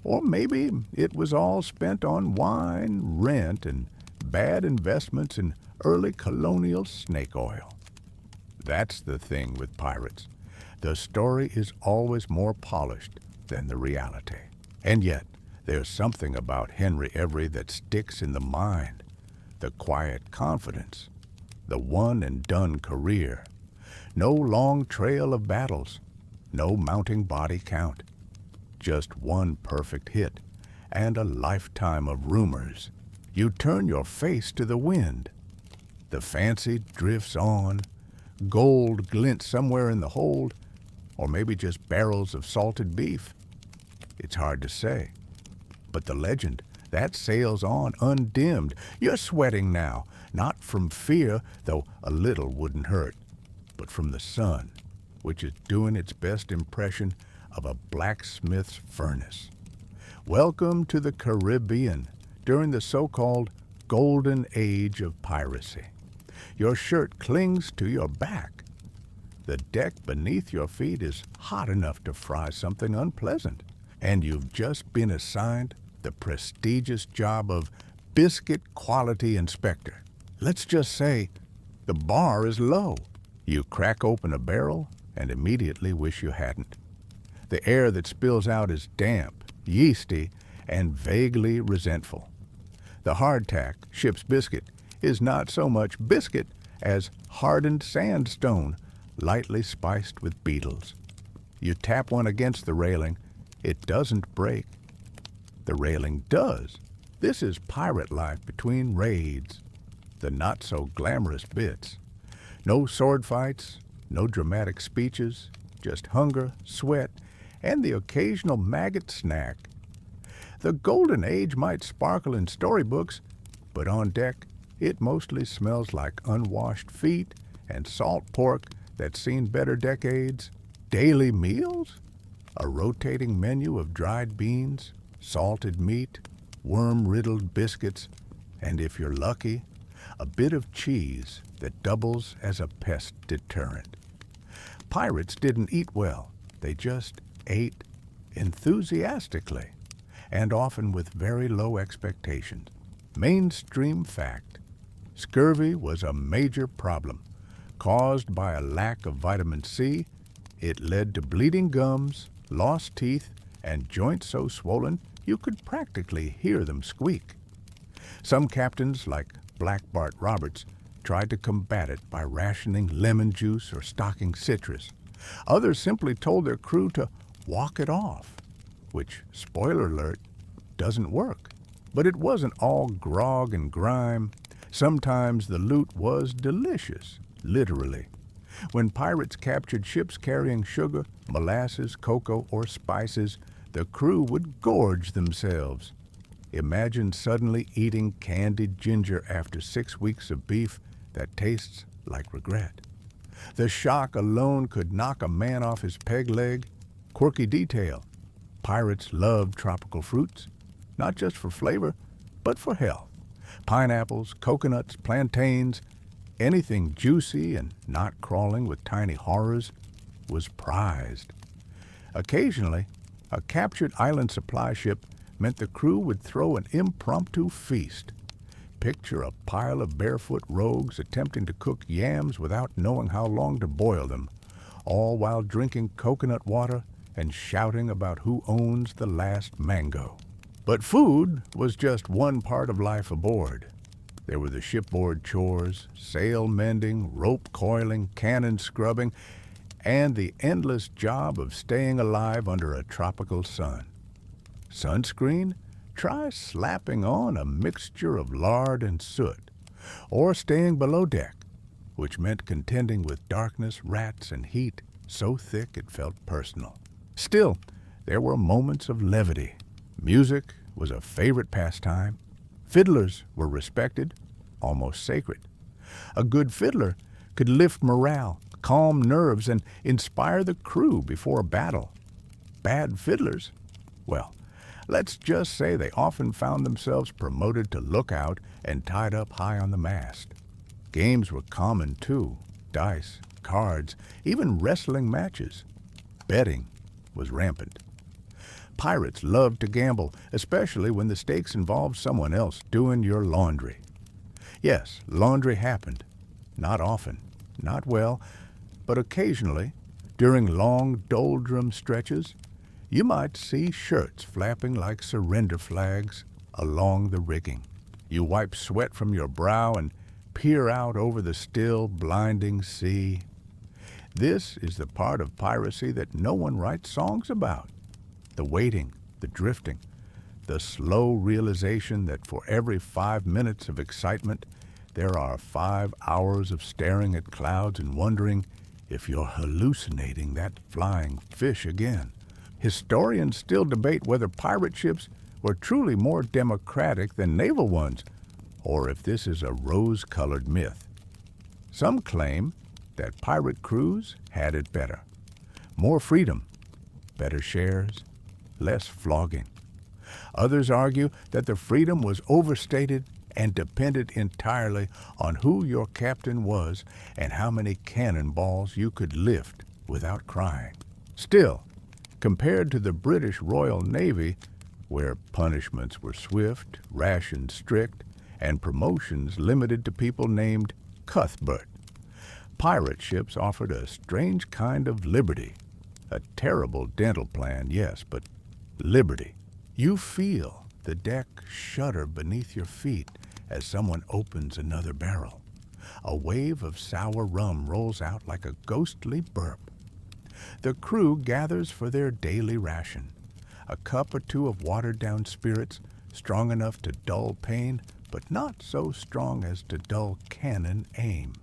Or maybe it was all spent on wine, rent, and bad investments in early colonial snake oil. That's the thing with pirates. The story is always more polished than the reality. And yet, there's something about Henry Every that sticks in the mind. The quiet confidence, the one-and-done career. No long trail of battles, no mounting body count. Just one perfect hit and a lifetime of rumors. You turn your face to the wind. The Fancy drifts on. Gold glints somewhere in the hold, or maybe just barrels of salted beef. It's hard to say. But the legend, that sails on undimmed. You're sweating now, not from fear, though a little wouldn't hurt, but from the sun, which is doing its best impression of a blacksmith's furnace. Welcome to the Caribbean during the so-called golden age of piracy. Your shirt clings to your back. The deck beneath your feet is hot enough to fry something unpleasant, and you've just been assigned the prestigious job of biscuit quality inspector. Let's just say the bar is low. You crack open a barrel and immediately wish you hadn't. The air that spills out is damp, yeasty, and vaguely resentful. The hardtack, ship's biscuit, is not so much biscuit as hardened sandstone lightly spiced with beetles. You tap one against the railing, it doesn't break. The railing does. This is pirate life between raids, the not-so-glamorous bits. No sword fights, no dramatic speeches, just hunger, sweat, and the occasional maggot snack. The golden age might sparkle in storybooks, but on deck it mostly smells like unwashed feet and salt pork that's seen better decades. Daily meals? A rotating menu of dried beans, salted meat, worm-riddled biscuits, and if you're lucky, a bit of cheese that doubles as a pest deterrent. Pirates didn't eat well. They just ate enthusiastically, and often with very low expectations. Mainstream fact. Scurvy was a major problem. Caused by a lack of vitamin C, it led to bleeding gums, lost teeth, and joints so swollen you could practically hear them squeak. Some captains, like Black Bart Roberts, tried to combat it by rationing lemon juice or stocking citrus. Others simply told their crew to walk it off, which, spoiler alert, doesn't work. But it wasn't all grog and grime. Sometimes the loot was delicious, literally. When pirates captured ships carrying sugar, molasses, cocoa, or spices, the crew would gorge themselves. Imagine suddenly eating candied ginger after 6 weeks of beef that tastes like regret. The shock alone could knock a man off his peg leg. Quirky detail. Pirates loved tropical fruits, not just for flavor, but for health. Pineapples, coconuts, plantains, anything juicy and not crawling with tiny horrors was prized. Occasionally, a captured island supply ship meant the crew would throw an impromptu feast. Picture a pile of barefoot rogues attempting to cook yams without knowing how long to boil them, all while drinking coconut water and shouting about who owns the last mango. But food was just one part of life aboard. There were the shipboard chores, sail mending, rope coiling, cannon scrubbing, and the endless job of staying alive under a tropical sun. Sunscreen? Try slapping on a mixture of lard and soot, or staying below deck, which meant contending with darkness, rats, and heat so thick it felt personal. Still, there were moments of levity. Music was a favorite pastime. Fiddlers were respected, almost sacred. A good fiddler could lift morale, calm nerves, and inspire the crew before a battle. Bad fiddlers? Well, let's just say they often found themselves promoted to lookout and tied up high on the mast. Games were common too. Dice, cards, even wrestling matches. Betting was rampant. Pirates loved to gamble, especially when the stakes involved someone else doing your laundry. Yes, laundry happened. Not often, not well, but occasionally, during long doldrum stretches, you might see shirts flapping like surrender flags along the rigging. You wipe sweat from your brow and peer out over the still, blinding sea. This is the part of piracy that no one writes songs about. The waiting, the drifting, the slow realization that for every 5 minutes of excitement, there are 5 hours of staring at clouds and wondering if you're hallucinating that flying fish again. Historians still debate whether pirate ships were truly more democratic than naval ones, or if this is a rose-colored myth. Some claim that pirate crews had it better. More freedom, better shares, less flogging. Others argue that the freedom was overstated and depended entirely on who your captain was and how many cannonballs you could lift without crying. Still, compared to the British Royal Navy, where punishments were swift, rations strict, and promotions limited to people named Cuthbert, pirate ships offered a strange kind of liberty. A terrible dental plan, yes, but liberty. You feel the deck shudder beneath your feet as someone opens another barrel. a wave of sour rum rolls out like a ghostly burp. The crew gathers for their daily ration, a cup or two of watered-down spirits strong enough to dull pain, but not so strong as to dull cannon aim.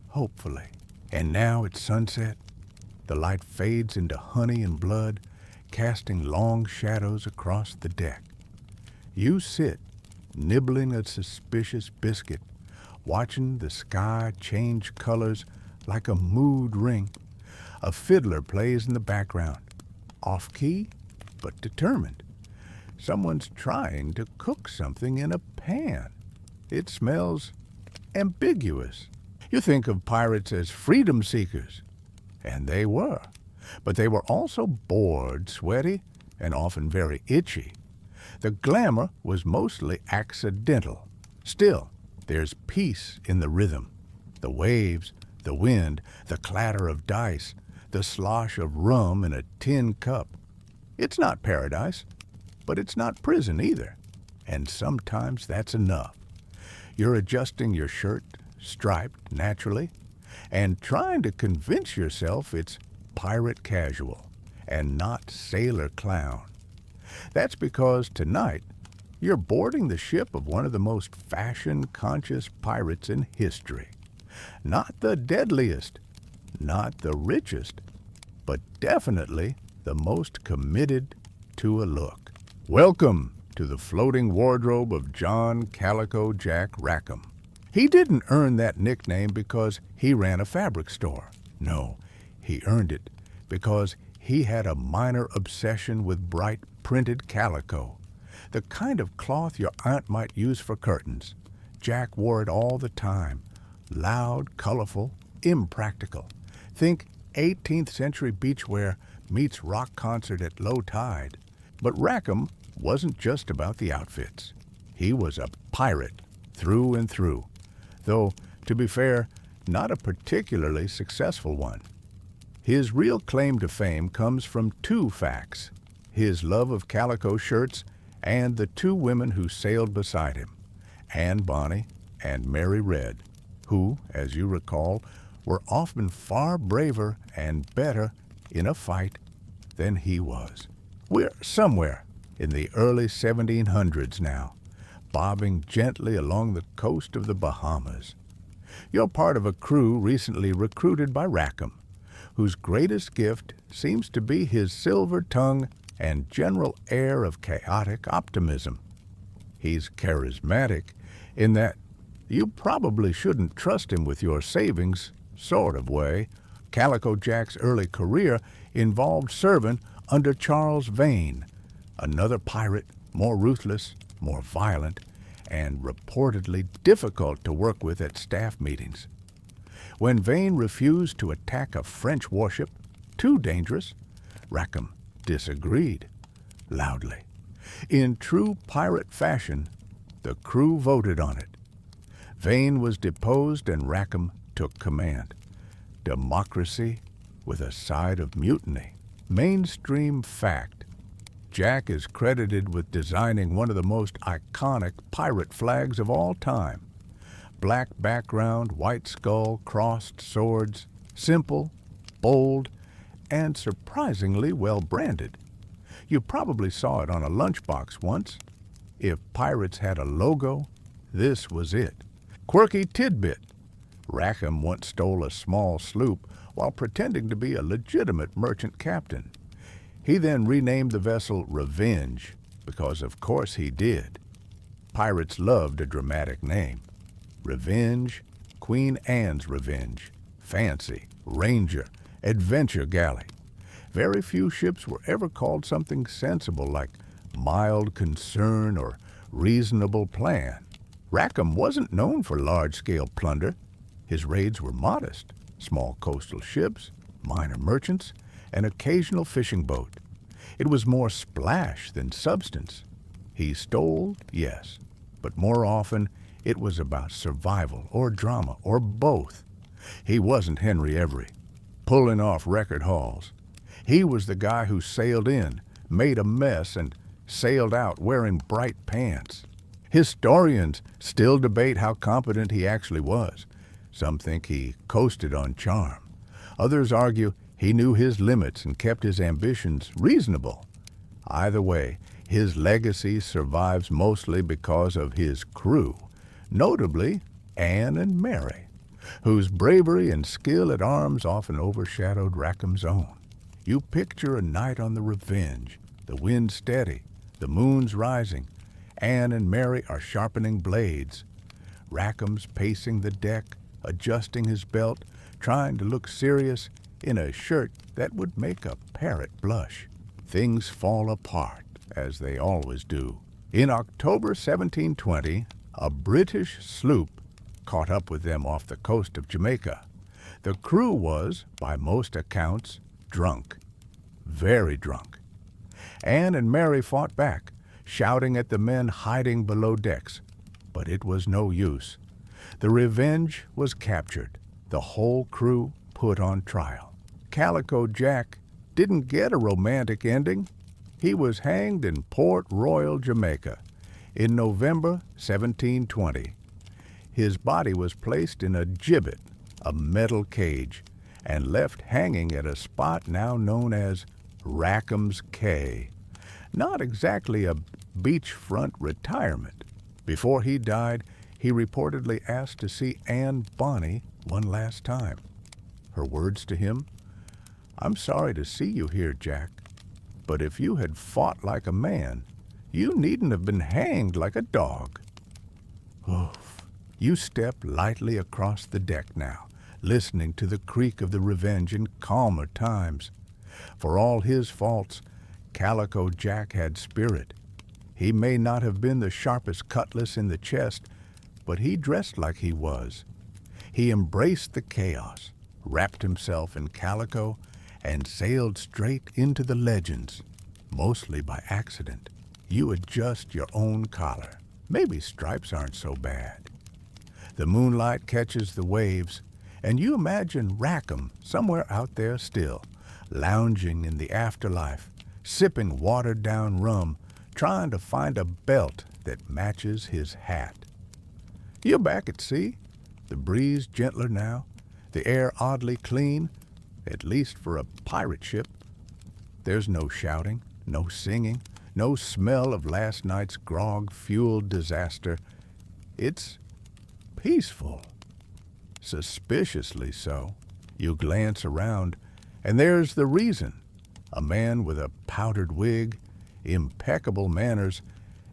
Hopefully. And now it's sunset. The light fades into honey and blood, casting long shadows across the deck. You sit, nibbling a suspicious biscuit, watching the sky change colors like a mood ring. A fiddler plays in the background, off-key, but determined. Someone's trying to cook something in a pan. It smells ambiguous. You think of pirates as freedom seekers, and they were. But they were also bored, sweaty, and often very itchy. The glamour was mostly accidental. Still, there's peace in the rhythm. The waves, the wind, the clatter of dice, the slosh of rum in a tin cup. It's not paradise, but it's not prison either. And sometimes that's enough. You're adjusting your shirt, striped naturally, and trying to convince yourself it's pirate casual and not sailor clown. That's because tonight you're boarding the ship of one of the most fashion-conscious pirates in history. Not the deadliest, not the richest, but definitely the most committed to a look. Welcome to the floating wardrobe of John Calico Jack Rackham. He didn't earn that nickname because he ran a fabric store. No, he earned it because he had a minor obsession with bright printed calico, the kind of cloth your aunt might use for curtains. Jack wore it all the time, loud, colorful, impractical. Think 18th century beachwear meets rock concert at low tide. But Rackham wasn't just about the outfits. He was a pirate through and through, though, to be fair, not a particularly successful one. His real claim to fame comes from two facts: his love of calico shirts and the two women who sailed beside him, Anne Bonny and Mary Red, who, as you recall, were often far braver and better in a fight than he was. We're somewhere in the early 1700s now, bobbing gently along the coast of the Bahamas. You're part of a crew recently recruited by Rackham, whose greatest gift seems to be his silver tongue and general air of chaotic optimism. He's charismatic in that you probably shouldn't trust him with your savings sort of way. Calico Jack's early career involved serving under Charles Vane, another pirate, more ruthless, more violent, and reportedly difficult to work with at staff meetings. When Vane refused to attack a French warship, too dangerous, Rackham disagreed loudly. In true pirate fashion, the crew voted on it. Vane was deposed and Rackham took command. Democracy with a side of mutiny. Mainstream fact: Jack is credited with designing one of the most iconic pirate flags of all time. Black background, white skull, crossed swords, simple, bold, and surprisingly well branded. You probably saw it on a lunchbox once. If pirates had a logo, this was it. Quirky tidbit: Rackham once stole a small sloop while pretending to be a legitimate merchant captain. He then renamed the vessel Revenge, because of course he did. Pirates loved a dramatic name. Revenge, Queen Anne's Revenge, Fancy, Ranger, Adventure Galley. Very few ships were ever called something sensible like Mild Concern or Reasonable Plan. Rackham wasn't known for large-scale plunder. His raids were modest: small coastal ships, minor merchants, an occasional fishing boat. It was more splash than substance. He stole, yes, but more often it was about survival or drama or both. He wasn't Henry Every, pulling off record hauls. He was the guy who sailed in, made a mess, and sailed out wearing bright pants. Historians still debate how competent he actually was. Some think he coasted on charm. Others argue he knew his limits and kept his ambitions reasonable. Either way, his legacy survives mostly because of his crew, notably Anne and Mary, whose bravery and skill at arms often overshadowed Rackham's own. You picture a night on the Revenge, the wind steady, the moon's rising. Anne and Mary are sharpening blades. Rackham's pacing the deck, adjusting his belt, trying to look serious in a shirt that would make a parrot blush. Things fall apart, as they always do. In October 1720, a British sloop caught up with them off the coast of Jamaica. The crew was, by most accounts, drunk. Very drunk. Anne and Mary fought back, shouting at the men hiding below decks. But it was no use. The Revenge was captured. The whole crew put on trial. Calico Jack didn't get a romantic ending. He was hanged in Port Royal, Jamaica, in November 1720. His body was placed in a gibbet, a metal cage, and left hanging at a spot now known as Rackham's Cay. Not exactly a beachfront retirement. Before he died, he reportedly asked to see Anne Bonny one last time. Her words to him, "I'm sorry to see you here, Jack, but if you had fought like a man, you needn't have been hanged like a dog." Oof. You step lightly across the deck now, listening to the creak of the Revenge in calmer times. For all his faults, Calico Jack had spirit. He may not have been the sharpest cutlass in the chest, but he dressed like he was. He embraced the chaos, wrapped himself in calico, and sailed straight into the legends, mostly by accident. You adjust your own collar. Maybe stripes aren't so bad. The moonlight catches the waves, and you imagine Rackham somewhere out there still, lounging in the afterlife, sipping watered-down rum, trying to find a belt that matches his hat. You're back at sea, the breeze gentler now, the air oddly clean, at least for a pirate ship. There's no shouting, no singing, no smell of last night's grog-fueled disaster. It's peaceful. Suspiciously so. You glance around, and there's the reason. A man with a powdered wig, impeccable manners,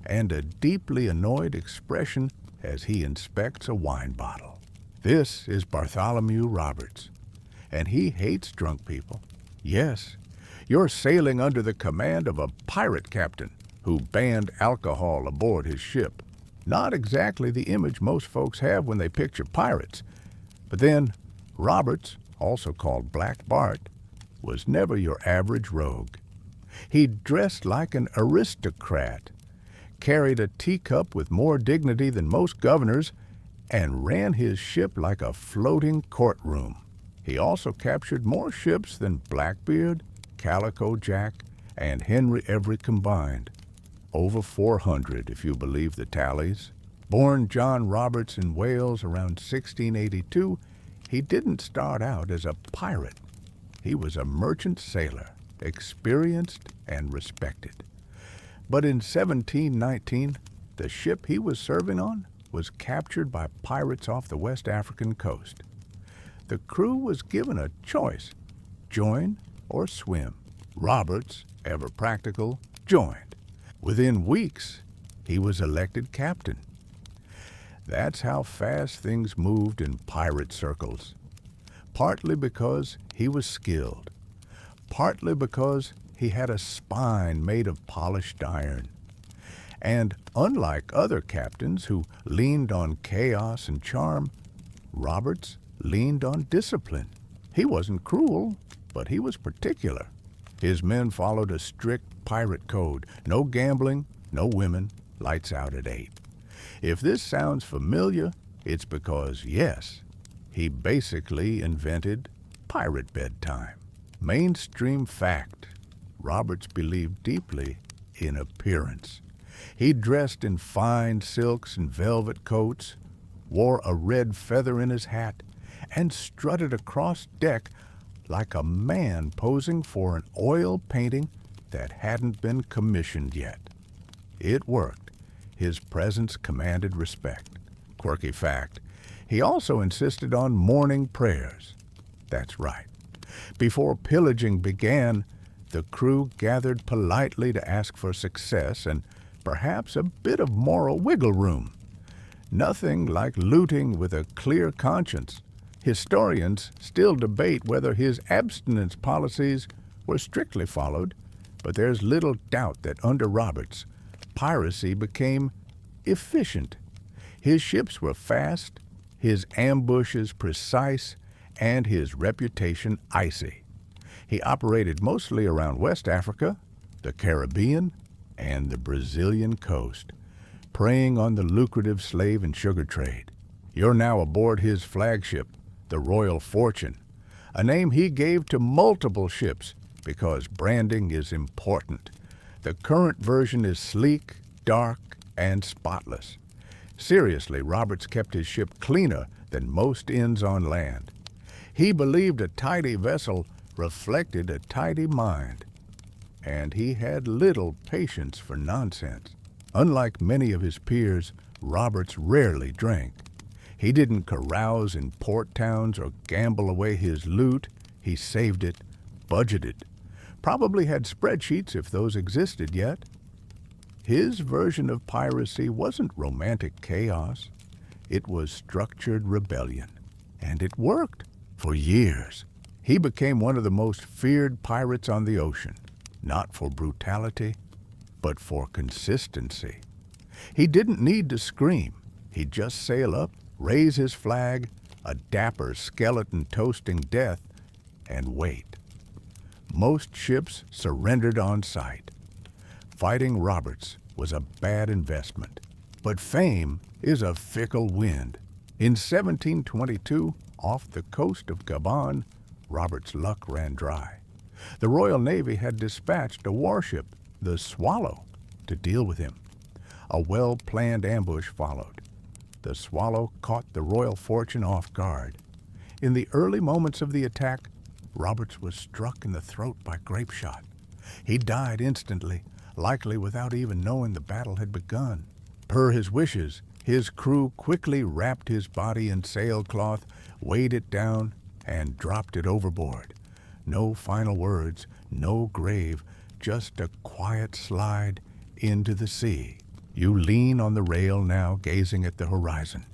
and a deeply annoyed expression as he inspects a wine bottle. This is Bartholomew Roberts, and he hates drunk people. Yes, you're sailing under the command of a pirate captain who banned alcohol aboard his ship. Not exactly the image most folks have when they picture pirates. But then, Roberts, also called Black Bart, was never your average rogue. He dressed like an aristocrat, carried a teacup with more dignity than most governors, and ran his ship like a floating courtroom. He also captured more ships than Blackbeard, Calico Jack, and Henry Everett combined. Over 400, if you believe the tallies. Born John Roberts in Wales around 1682, he didn't start out as a pirate. He was a merchant sailor, experienced and respected. But in 1719, the ship he was serving on was captured by pirates off the West African coast. The crew was given a choice, join or swim. Roberts, ever practical, joined. Within weeks, he was elected captain. That's how fast things moved in pirate circles. Partly because he was skilled. Partly because he had a spine made of polished iron. And unlike other captains who leaned on chaos and charm, Roberts leaned on discipline. He wasn't cruel, but he was particular. His men followed a strict pirate code. No gambling, no women, lights out at 8. If this sounds familiar, it's because, yes, he basically invented pirate bedtime. Mainstream fact, Roberts believed deeply in appearance. He dressed in fine silks and velvet coats, wore a red feather in his hat, and strutted across deck like a man posing for an oil painting that hadn't been commissioned yet. It worked. His presence commanded respect. Quirky fact, he also insisted on morning prayers. That's right. Before pillaging began, the crew gathered politely to ask for success and perhaps a bit of moral wiggle room. Nothing like looting with a clear conscience. Historians still debate whether his abstinence policies were strictly followed, but there's little doubt that under Roberts, piracy became efficient. His ships were fast, his ambushes precise, and his reputation icy. He operated mostly around West Africa, the Caribbean, and the Brazilian coast, preying on the lucrative slave and sugar trade. You're now aboard his flagship, the Royal Fortune, a name he gave to multiple ships because branding is important. The current version is sleek, dark, and spotless. Seriously, Roberts kept his ship cleaner than most inns on land. He believed a tidy vessel reflected a tidy mind, and he had little patience for nonsense. Unlike many of his peers, Roberts rarely drank. He didn't carouse in port towns or gamble away his loot. He saved it, budgeted, probably had spreadsheets if those existed yet. His version of piracy wasn't romantic chaos. It was structured rebellion, and it worked for years. He became one of the most feared pirates on the ocean, not for brutality, but for consistency. He didn't need to scream. He'd just sail up, raise his flag, a dapper skeleton toasting death, and wait. Most ships surrendered on sight. Fighting Roberts was a bad investment, but fame is a fickle wind. In 1722, off the coast of Gabon, Roberts' luck ran dry. The Royal Navy had dispatched a warship, the Swallow, to deal with him. A well-planned ambush followed. The Swallow caught the Royal Fortune off guard. In the early moments of the attack, Roberts was struck in the throat by grape shot. He died instantly, likely without even knowing the battle had begun. Per his wishes, his crew quickly wrapped his body in sailcloth, weighed it down, and dropped it overboard. No final words, no grave, just a quiet slide into the sea. You lean on the rail now, gazing at the horizon.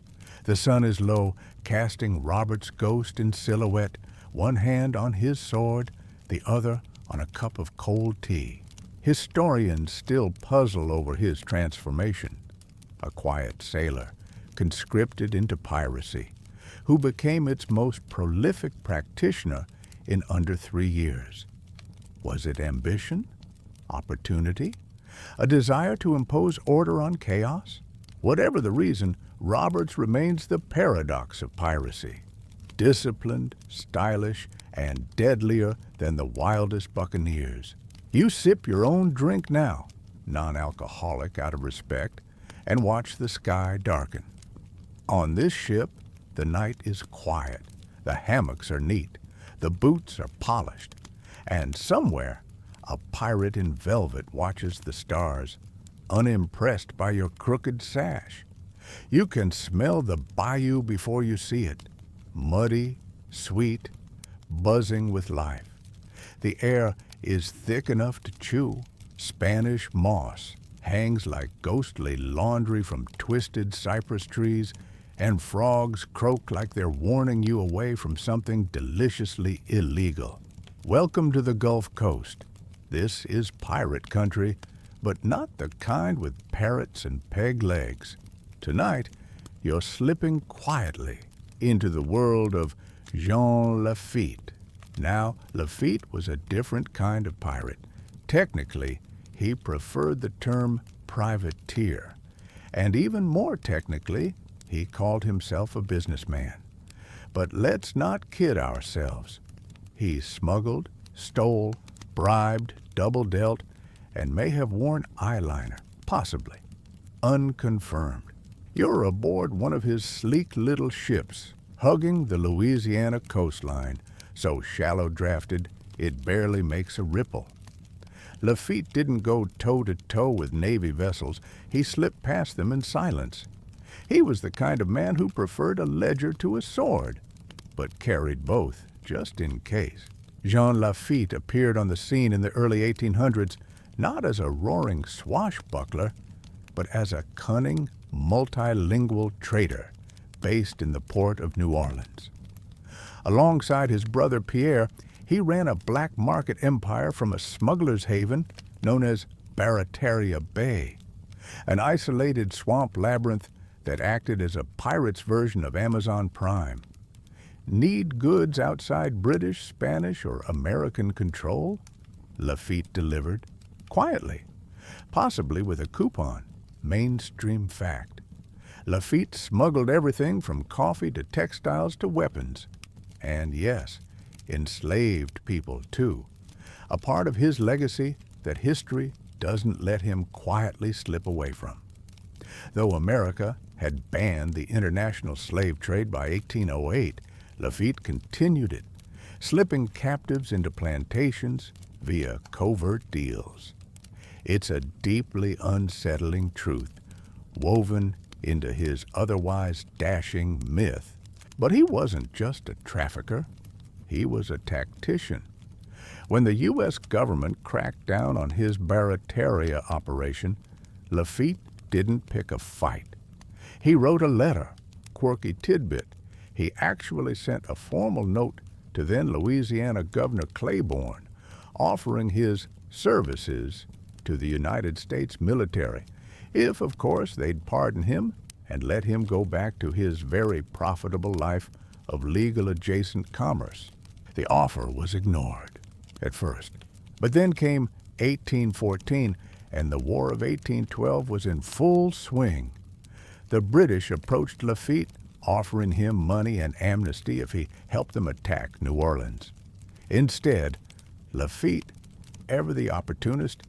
The sun is low, casting Robert's ghost in silhouette, one hand on his sword, the other on a cup of cold tea. Historians still puzzle over his transformation. A quiet sailor, conscripted into piracy, who became its most prolific practitioner in under 3 years. Was it ambition? Opportunity? A desire to impose order on chaos? Whatever the reason, Roberts remains the paradox of piracy. Disciplined, stylish, and deadlier than the wildest buccaneers. You sip your own drink now, non-alcoholic out of respect, and watch the sky darken. On this ship, the night is quiet, the hammocks are neat, the boots are polished, and somewhere a pirate in velvet watches the stars, unimpressed by your crooked sash. You can smell the bayou before you see it, muddy, sweet, buzzing with life. The air is thick enough to chew. Spanish moss hangs like ghostly laundry from twisted cypress trees, and frogs croak like they're warning you away from something deliciously illegal. Welcome to the Gulf Coast. This is pirate country, but not the kind with parrots and peg legs. Tonight, you're slipping quietly into the world of Jean Lafitte. Now, Lafitte was a different kind of pirate. Technically, he preferred the term privateer, and even more technically, he called himself a businessman. But let's not kid ourselves. He smuggled, stole, bribed, double-dealt, and may have worn eyeliner, possibly. Unconfirmed. You're aboard one of his sleek little ships, hugging the Louisiana coastline, so shallow-drafted it barely makes a ripple. Lafitte didn't go toe-to-toe with Navy vessels. He slipped past them in silence. He was the kind of man who preferred a ledger to a sword, but carried both, just in case. Jean Lafitte appeared on the scene in the early 1800s not as a roaring swashbuckler, but as a cunning, multilingual trader based in the port of New Orleans. Alongside his brother Pierre, he ran a black market empire from a smuggler's haven known as Barataria Bay, an isolated swamp labyrinth that acted as a pirate's version of Amazon Prime. Need goods outside British, Spanish, or American control? Lafitte delivered, quietly, possibly with a coupon. Mainstream fact. Lafitte smuggled everything from coffee to textiles to weapons. And yes, enslaved people too. A part of his legacy that history doesn't let him quietly slip away from. Though America had banned the international slave trade by 1808, Lafitte continued it, slipping captives into plantations via covert deals. It's a deeply unsettling truth, woven into his otherwise dashing myth. But he wasn't just a trafficker. He was a tactician. When the U.S. government cracked down on his Barataria operation, Lafitte didn't pick a fight. He wrote a letter, quirky tidbit. He actually sent a formal note to then Louisiana Governor Claiborne, offering his services to the United States military, if, of course, they'd pardon him and let him go back to his very profitable life of legal adjacent commerce. The offer was ignored at first, but then came 1814, and the War of 1812 was in full swing. The British approached Lafitte, offering him money and amnesty if he helped them attack New Orleans. Instead, Lafitte, ever the opportunist,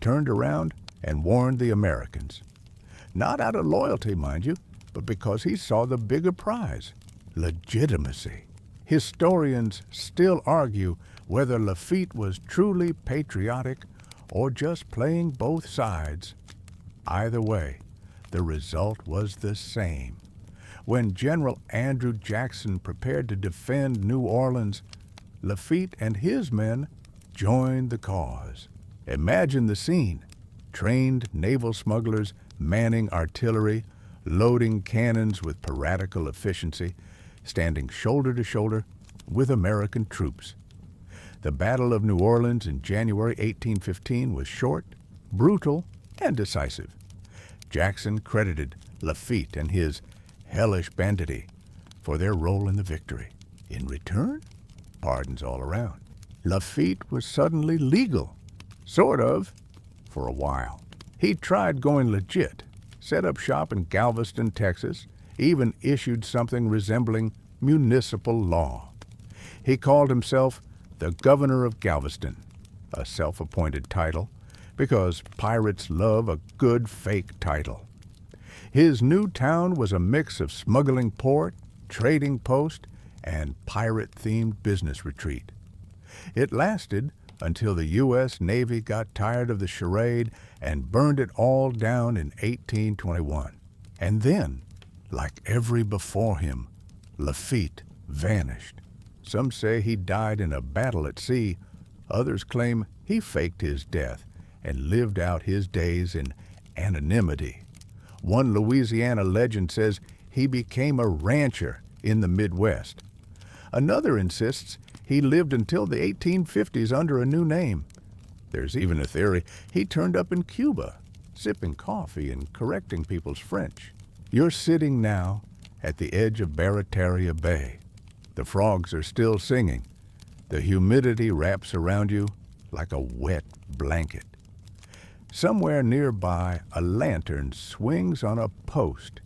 turned around and warned the Americans. Not out of loyalty, mind you, but because he saw the bigger prize, legitimacy. Historians still argue whether Lafitte was truly patriotic or just playing both sides. Either way, the result was the same. When General Andrew Jackson prepared to defend New Orleans, Lafitte and his men joined the cause. Imagine the scene. Trained naval smugglers manning artillery, loading cannons with piratical efficiency, standing shoulder to shoulder with American troops. The Battle of New Orleans in January 1815 was short, brutal, and decisive. Jackson credited Lafitte and his hellish banditry for their role in the victory. In return, pardons all around. Lafitte was suddenly legal, sort of, for a while. He tried going legit, set up shop in Galveston, Texas, even issued something resembling municipal law. He called himself the Governor of Galveston, a self-appointed title, because pirates love a good fake title. His new town was a mix of smuggling port, trading post, and pirate-themed business retreat. It lasted until the U.S. Navy got tired of the charade and burned it all down in 1821. And then, like every before him, Lafitte vanished. Some say he died in a battle at sea. Others claim he faked his death and lived out his days in anonymity. One Louisiana legend says he became a rancher in the Midwest. Another insists he lived until the 1850s under a new name. There's even a theory he turned up in Cuba, sipping coffee and correcting people's French. You're sitting now at the edge of Barataria Bay. The frogs are still singing. The humidity wraps around you like a wet blanket. Somewhere nearby, a lantern swings on a post,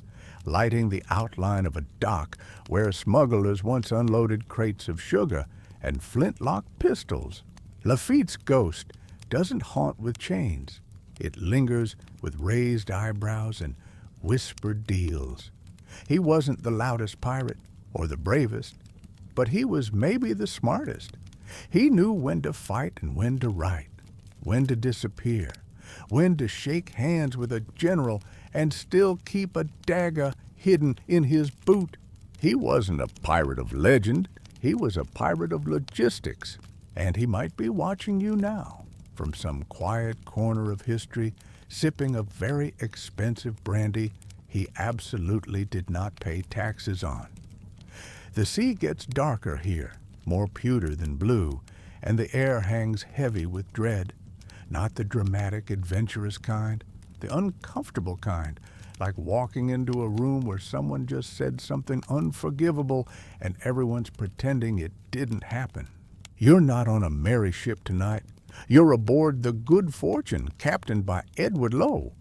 lighting the outline of a dock where smugglers once unloaded crates of sugar and flintlock pistols. Lafitte's ghost doesn't haunt with chains. It lingers with raised eyebrows and whispered deals. He wasn't the loudest pirate or the bravest, but he was maybe the smartest. He knew when to fight and when to write, when to disappear, when to shake hands with a general and still keep a dagger hidden in his boot. He wasn't a pirate of legend, he was a pirate of logistics, and he might be watching you now from some quiet corner of history, sipping a very expensive brandy he absolutely did not pay taxes on. The sea gets darker here, more pewter than blue, and the air hangs heavy with dread. Not the dramatic, adventurous kind, the uncomfortable kind, like walking into a room where someone just said something unforgivable and everyone's pretending it didn't happen. You're not on a merry ship tonight. You're aboard the Good Fortune, captained by Edward Lowe,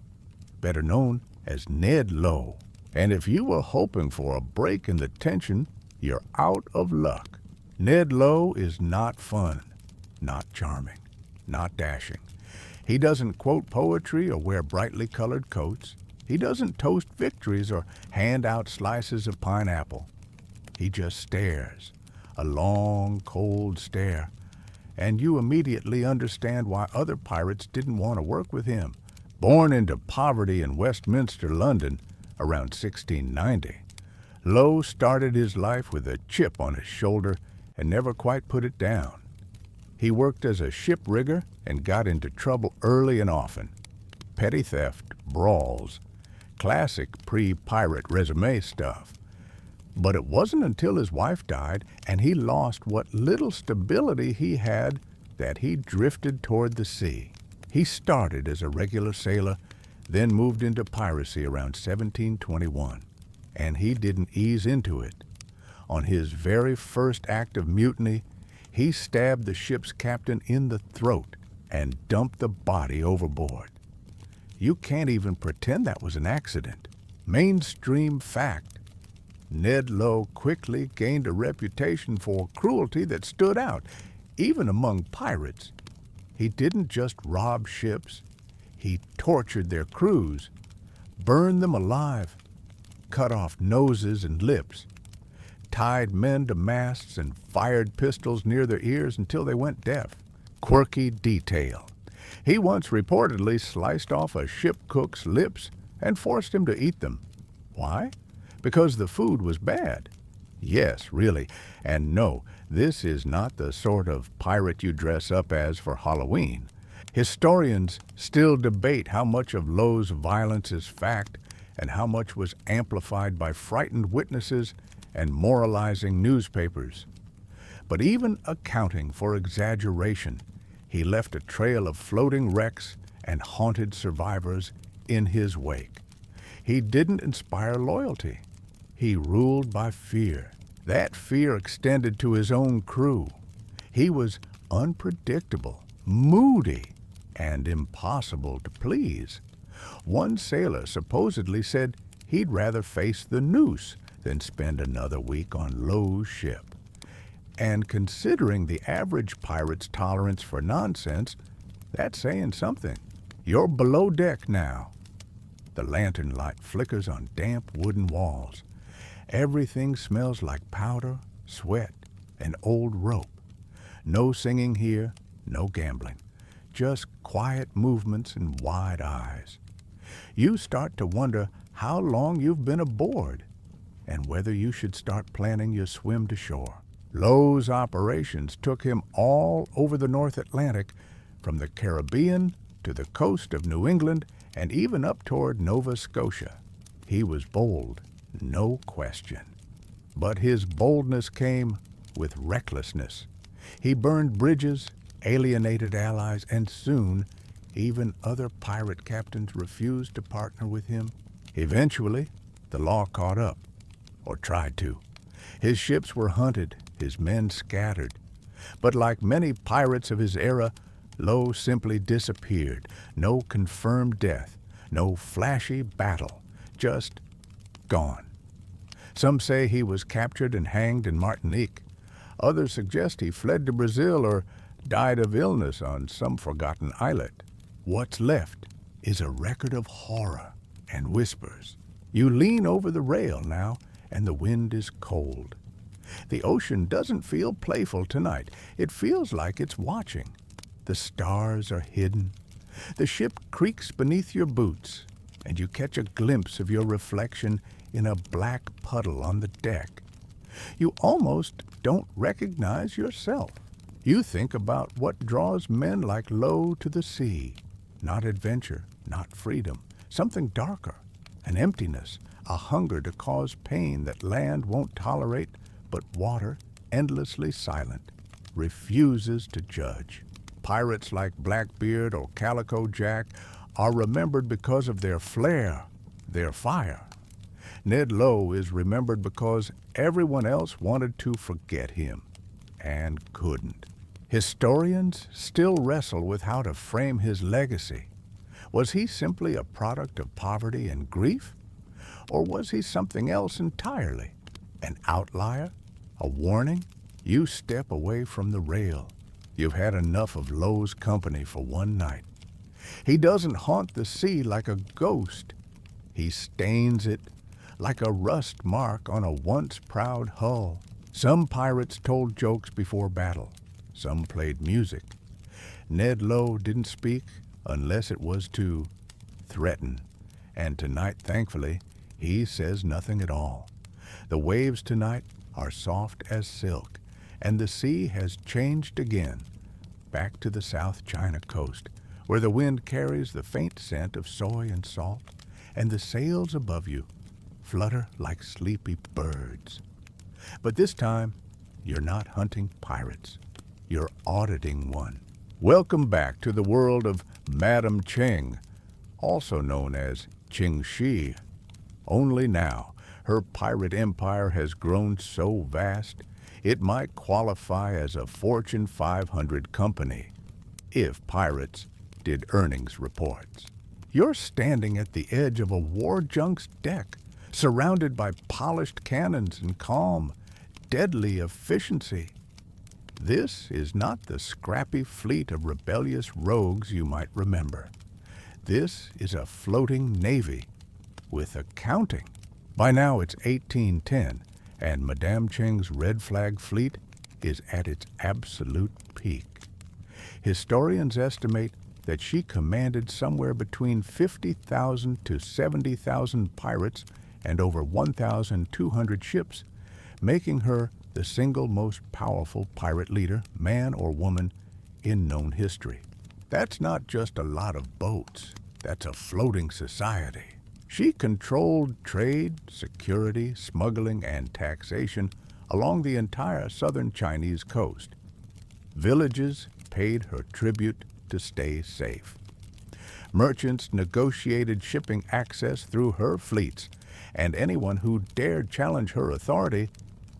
better known as Ned Lowe. And if you were hoping for a break in the tension, you're out of luck. Ned Lowe is not fun, not charming, not dashing. He doesn't quote poetry or wear brightly colored coats. He doesn't toast victories or hand out slices of pineapple. He just stares, a long, cold stare, and you immediately understand why other pirates didn't want to work with him. Born into poverty in Westminster, London, around 1690, Lowe started his life with a chip on his shoulder and never quite put it down. He worked as a ship rigger and got into trouble early and often. Petty theft, brawls, classic pre-pirate resume stuff. But it wasn't until his wife died and he lost what little stability he had that he drifted toward the sea. He started as a regular sailor, then moved into piracy around 1721. And he didn't ease into it. On his very first act of mutiny, he stabbed the ship's captain in the throat and dumped the body overboard. You can't even pretend that was an accident. Mainstream fact. Ned Lowe quickly gained a reputation for cruelty that stood out, even among pirates. He didn't just rob ships, he tortured their crews, burned them alive, cut off noses and lips, tied men to masts and fired pistols near their ears until they went deaf. Quirky detail. He once reportedly sliced off a ship cook's lips and forced him to eat them. Why? Because the food was bad. Yes, really. And no, this is not the sort of pirate you dress up as for Halloween. Historians still debate how much of Lowe's violence is fact and how much was amplified by frightened witnesses and moralizing newspapers. But even accounting for exaggeration, he left a trail of floating wrecks and haunted survivors in his wake. He didn't inspire loyalty. He ruled by fear. That fear extended to his own crew. He was unpredictable, moody, and impossible to please. One sailor supposedly said he'd rather face the noose than spend another week on Lowe's ship. And considering the average pirate's tolerance for nonsense, that's saying something. You're below deck now. The lantern light flickers on damp wooden walls. Everything smells like powder, sweat, and old rope. No singing here, no gambling. Just quiet movements and wide eyes. You start to wonder how long you've been aboard and whether you should start planning your swim to shore. Lowe's operations took him all over the North Atlantic, from the Caribbean to the coast of New England and even up toward Nova Scotia. He was bold, no question. But his boldness came with recklessness. He burned bridges, alienated allies, and soon even other pirate captains refused to partner with him. Eventually, the law caught up, or tried to. His ships were hunted, his men scattered. But like many pirates of his era, Lowe simply disappeared. No confirmed death, no flashy battle, just gone. Some say he was captured and hanged in Martinique. Others suggest he fled to Brazil or died of illness on some forgotten islet. What's left is a record of horror and whispers. You lean over the rail now, and the wind is cold. The ocean doesn't feel playful tonight. It feels like it's watching. The stars are hidden. The ship creaks beneath your boots, and you catch a glimpse of your reflection in a black puddle on the deck. You almost don't recognize yourself. You think about what draws men like Low to the sea. Not adventure, not freedom, something darker, an emptiness, a hunger to cause pain that land won't tolerate, but water, endlessly silent, refuses to judge. Pirates like Blackbeard or Calico Jack are remembered because of their flair, their fire. Ned Low is remembered because everyone else wanted to forget him and couldn't. Historians still wrestle with how to frame his legacy. Was he simply a product of poverty and grief? Or was he something else entirely? An outlier? A warning? You step away from the rail. You've had enough of Low's company for one night. He doesn't haunt the sea like a ghost. He stains it like a rust mark on a once proud hull. Some pirates told jokes before battle. Some played music. Ned Low didn't speak unless it was to threaten. And tonight, thankfully, he says nothing at all. The waves tonight are soft as silk, and the sea has changed again, back to the South China coast, where the wind carries the faint scent of soy and salt, and the sails above you flutter like sleepy birds. But this time, you're not hunting pirates. You're auditing one. Welcome back to the world of Madam Cheng, also known as Ching Shi. Only now, her pirate empire has grown so vast, it might qualify as a Fortune 500 company, if pirates did earnings reports. You're standing at the edge of a war junk's deck, surrounded by polished cannons and calm, deadly efficiency. This is not the scrappy fleet of rebellious rogues you might remember. This is a floating navy with accounting. By now it's 1810, and Madame Cheng's red flag fleet is at its absolute peak. Historians estimate that she commanded somewhere between 50,000 to 70,000 pirates and over 1,200 ships, making her the single most powerful pirate leader, man or woman, in known history. That's not just a lot of boats. That's a floating society. She controlled trade, security, smuggling, and taxation along the entire southern Chinese coast. Villages paid her tribute to stay safe. Merchants negotiated shipping access through her fleets, and anyone who dared challenge her authority,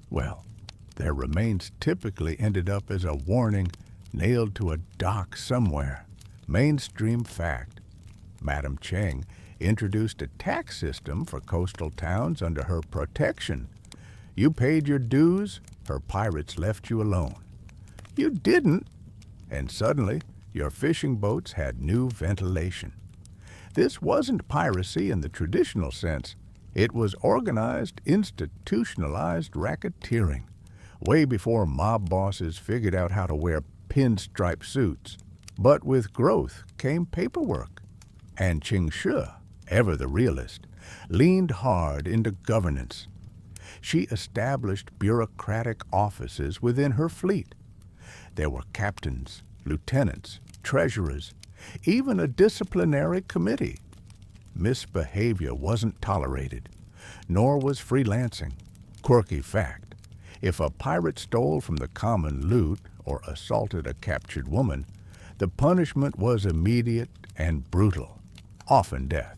well, their remains typically ended up as a warning nailed to a dock somewhere. Mainstream fact. Madam Cheng introduced a tax system for coastal towns under her protection. You paid your dues, her pirates left you alone. You didn't, and suddenly your fishing boats had new ventilation. This wasn't piracy in the traditional sense. It was organized, institutionalized racketeering, way before mob bosses figured out how to wear pinstripe suits. But with growth came paperwork, and Ching Shi, ever the realist, leaned hard into governance. She established bureaucratic offices within her fleet. There were captains, lieutenants, treasurers, even a disciplinary committee. Misbehavior wasn't tolerated, nor was freelancing. Quirky fact: if a pirate stole from the common loot or assaulted a captured woman, the punishment was immediate and brutal, often death.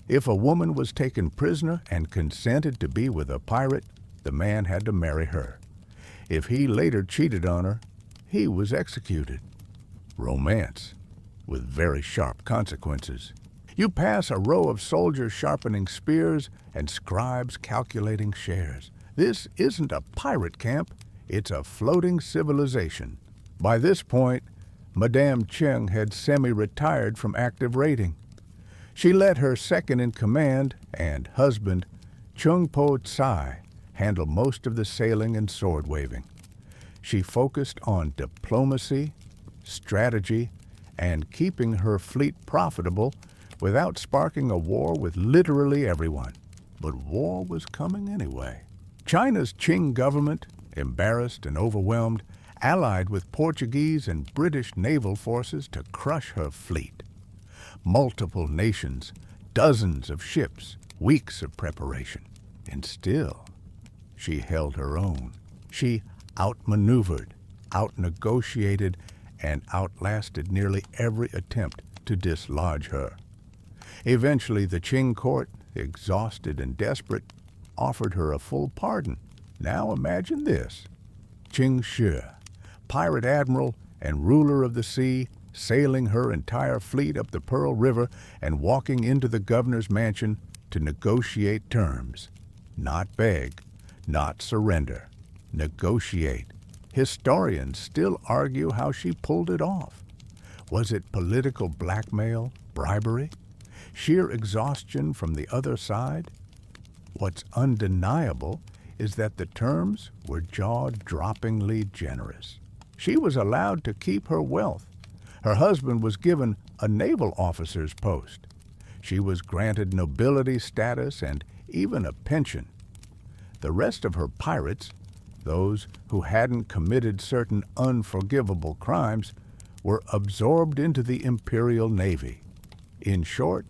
If a woman was taken prisoner and consented to be with a pirate, the man had to marry her. If he later cheated on her, he was executed. Romance, with very sharp consequences. You pass a row of soldiers sharpening spears and scribes calculating shares. This isn't a pirate camp, it's a floating civilization. By this point, Madame Cheng had semi-retired from active raiding. She led her second-in-command and husband, Chung Po Tsai, handled most of the sailing and sword-waving. She focused on diplomacy, strategy, and keeping her fleet profitable without sparking a war with literally everyone. But war was coming anyway. China's Qing government, embarrassed and overwhelmed, allied with Portuguese and British naval forces to crush her fleet. Multiple nations, dozens of ships, weeks of preparation. And still, she held her own. She outmaneuvered, outnegotiated, and outlasted nearly every attempt to dislodge her. Eventually, the Qing court, exhausted and desperate, offered her a full pardon. Now imagine this. Qing Shi, pirate admiral and ruler of the sea, sailing her entire fleet up the Pearl River and walking into the governor's mansion to negotiate terms. Not beg, not surrender. Negotiate. Historians still argue how she pulled it off. Was it political blackmail, bribery, sheer exhaustion from the other side? What's undeniable is that the terms were jaw-droppingly generous. She was allowed to keep her wealth. Her husband was given a naval officer's post. She was granted nobility status and even a pension. The rest of her pirates, those who hadn't committed certain unforgivable crimes, were absorbed into the Imperial Navy. In short,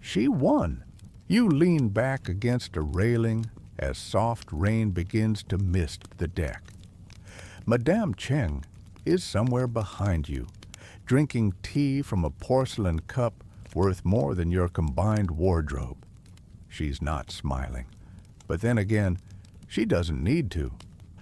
she won. You lean back against a railing as soft rain begins to mist the deck. Madame Cheng is somewhere behind you, drinking tea from a porcelain cup worth more than your combined wardrobe. She's not smiling. But then again, she doesn't need to.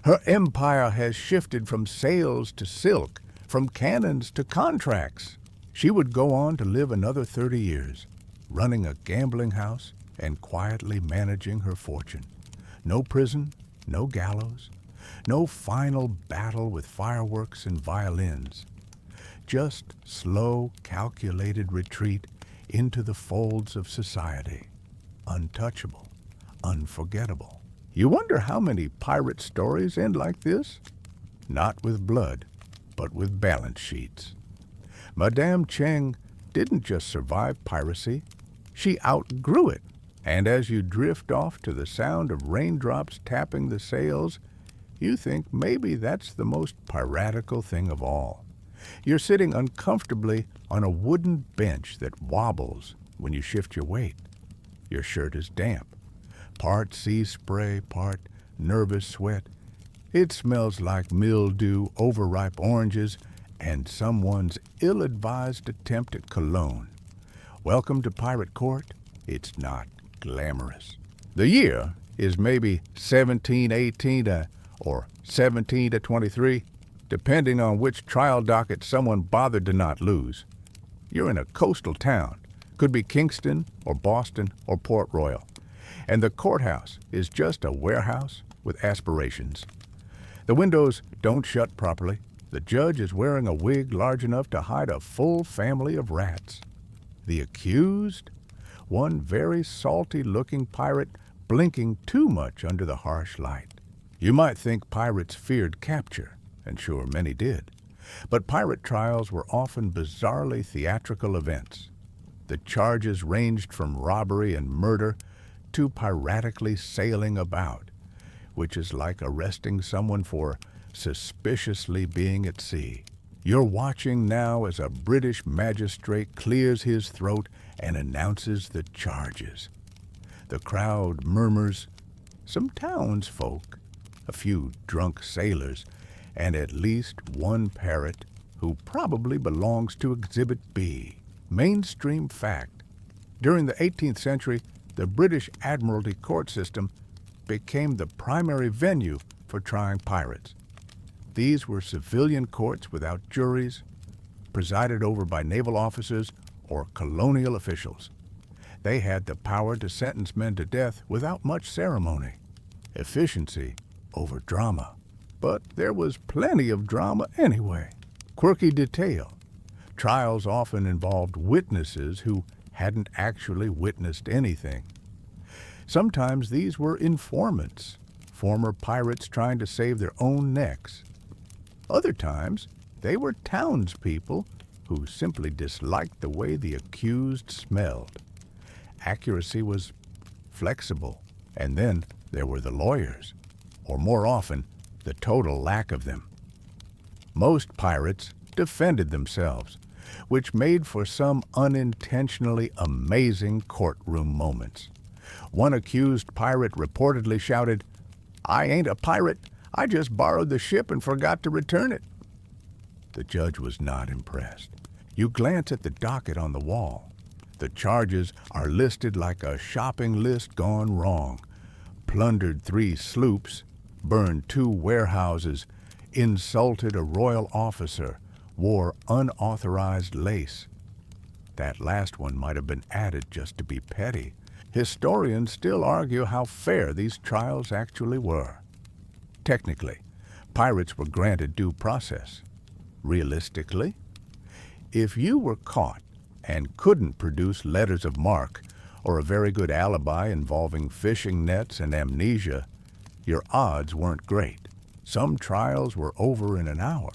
Her empire has shifted from sails to silk, from cannons to contracts. She would go on to live another 30 years, running a gambling house and quietly managing her fortune. No prison, no gallows, no final battle with fireworks and violins. Just slow, calculated retreat into the folds of society. Untouchable, unforgettable. You wonder how many pirate stories end like this? Not with blood, but with balance sheets. Madame Cheng didn't just survive piracy, she outgrew it. And as you drift off to the sound of raindrops tapping the sails, you think maybe that's the most piratical thing of all. You're sitting uncomfortably on a wooden bench that wobbles when you shift your weight. Your shirt is damp. Part sea spray, part nervous sweat. It smells like mildew, overripe oranges, and someone's ill-advised attempt at cologne. Welcome to Pirate Court. It's not glamorous. The year is maybe 1718 or 17 to 23, depending on which trial docket someone bothered to not lose. You're in a coastal town. Could be Kingston or Boston or Port Royal. And the courthouse is just a warehouse with aspirations. The windows don't shut properly. The judge is wearing a wig large enough to hide a full family of rats. The accused? One very salty-looking pirate blinking too much under the harsh light. You might think pirates feared capture, and sure, many did. But pirate trials were often bizarrely theatrical events. The charges ranged from robbery and murder to piratically sailing about, which is like arresting someone for suspiciously being at sea. You're watching now as a British magistrate clears his throat and announces the charges. The crowd murmurs, some townsfolk, a few drunk sailors, and at least one parrot who probably belongs to Exhibit B. Mainstream fact. During the 18th century, the British Admiralty court system became the primary venue for trying pirates. These were civilian courts without juries, presided over by naval officers or colonial officials. They had the power to sentence men to death without much ceremony. Efficiency over drama. But there was plenty of drama anyway. Quirky detail. Trials often involved witnesses who hadn't actually witnessed anything. Sometimes these were informants, former pirates trying to save their own necks. Other times, they were townspeople who simply disliked the way the accused smelled. Accuracy was flexible, and then there were the lawyers, or more often, the total lack of them. Most pirates defended themselves, which made for some unintentionally amazing courtroom moments. One accused pirate reportedly shouted, "I ain't a pirate, I just borrowed the ship and forgot to return it." The judge was not impressed. You glance at the docket on the wall. The charges are listed like a shopping list gone wrong. Plundered 3 sloops, burned 2 warehouses, insulted a royal officer, wore unauthorized lace. That last one might have been added just to be petty. Historians still argue how fair these trials actually were. Technically, pirates were granted due process. Realistically, if you were caught and couldn't produce letters of marque or a very good alibi involving fishing nets and amnesia, your odds weren't great. Some trials were over in an hour,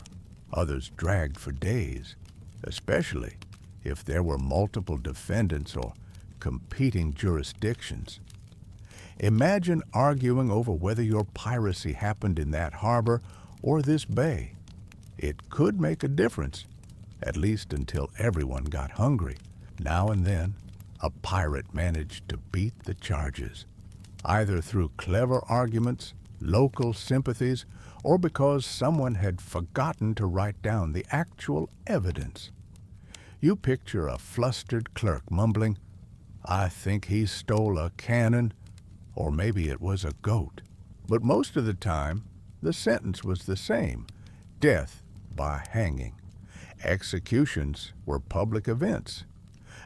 others dragged for days, especially if there were multiple defendants or competing jurisdictions. Imagine arguing over whether your piracy happened in that harbor or this bay. It could make a difference, at least until everyone got hungry. Now and then, a pirate managed to beat the charges, either through clever arguments, local sympathies, or because someone had forgotten to write down the actual evidence. You picture a flustered clerk mumbling, "I think he stole a cannon," or maybe it was a goat. But most of the time, the sentence was the same: death by hanging. Executions were public events,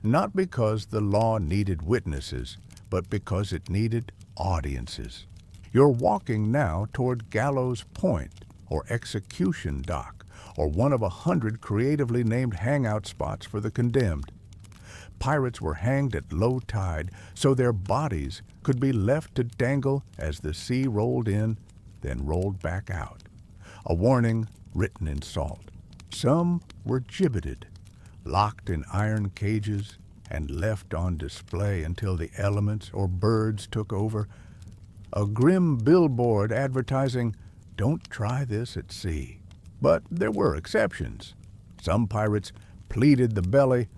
not because the law needed witnesses, but because it needed audiences. You're walking now toward Gallows Point, or Execution Dock, or one of 100 creatively named hangout spots for the condemned. Pirates were hanged at low tide so their bodies could be left to dangle as the sea rolled in, then rolled back out. A warning written in salt. Some were gibbeted, locked in iron cages, and left on display until the elements or birds took over. A grim billboard advertising, "Don't try this at sea." But there were exceptions. Some pirates pleaded the belly,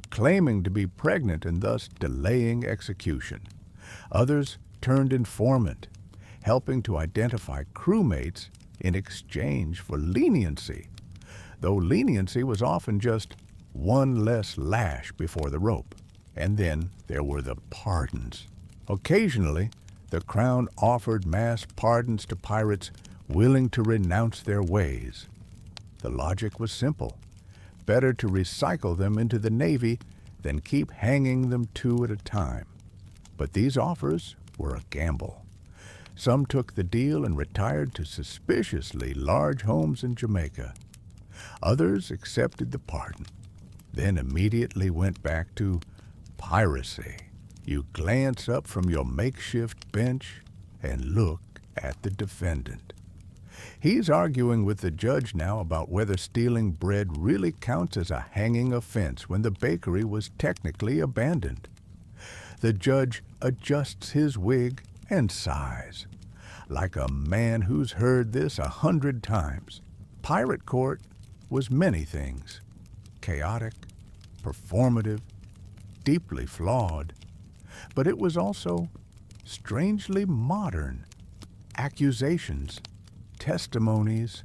claiming to be pregnant and thus delaying execution. Others turned informant, helping to identify crewmates in exchange for leniency, though leniency was often just one less lash before the rope. And then there were the pardons. Occasionally, the Crown offered mass pardons to pirates willing to renounce their ways. The logic was simple. Better to recycle them into the Navy than keep hanging them 2 at a time. But these offers were a gamble. Some took the deal and retired to suspiciously large homes in Jamaica. Others accepted the pardon, then immediately went back to piracy. You glance up from your makeshift bench and look at the defendant. He's arguing with the judge now about whether stealing bread really counts as a hanging offense when the bakery was technically abandoned. The judge adjusts his wig and sighs, like a man who's heard this 100 times. Pirate court was many things: chaotic, performative, deeply flawed. But it was also strangely modern. Accusations, testimonies,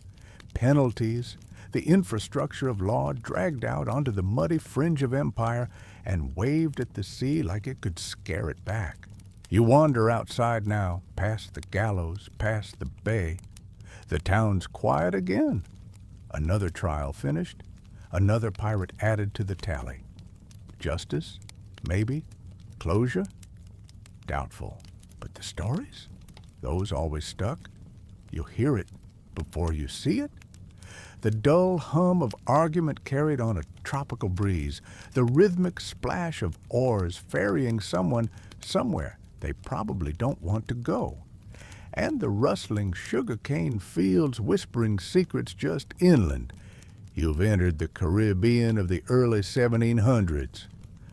penalties, the infrastructure of law dragged out onto the muddy fringe of empire and waved at the sea like it could scare it back. You wander outside now, past the gallows, past the bay. The town's quiet again. Another trial finished, another pirate added to the tally. Justice? Maybe. Closure? Doubtful. But the stories? Those always stuck. You hear it before you see it. The dull hum of argument carried on a tropical breeze, the rhythmic splash of oars ferrying someone somewhere they probably don't want to go. And the rustling sugarcane fields whispering secrets just inland. You've entered the Caribbean of the early 1700s.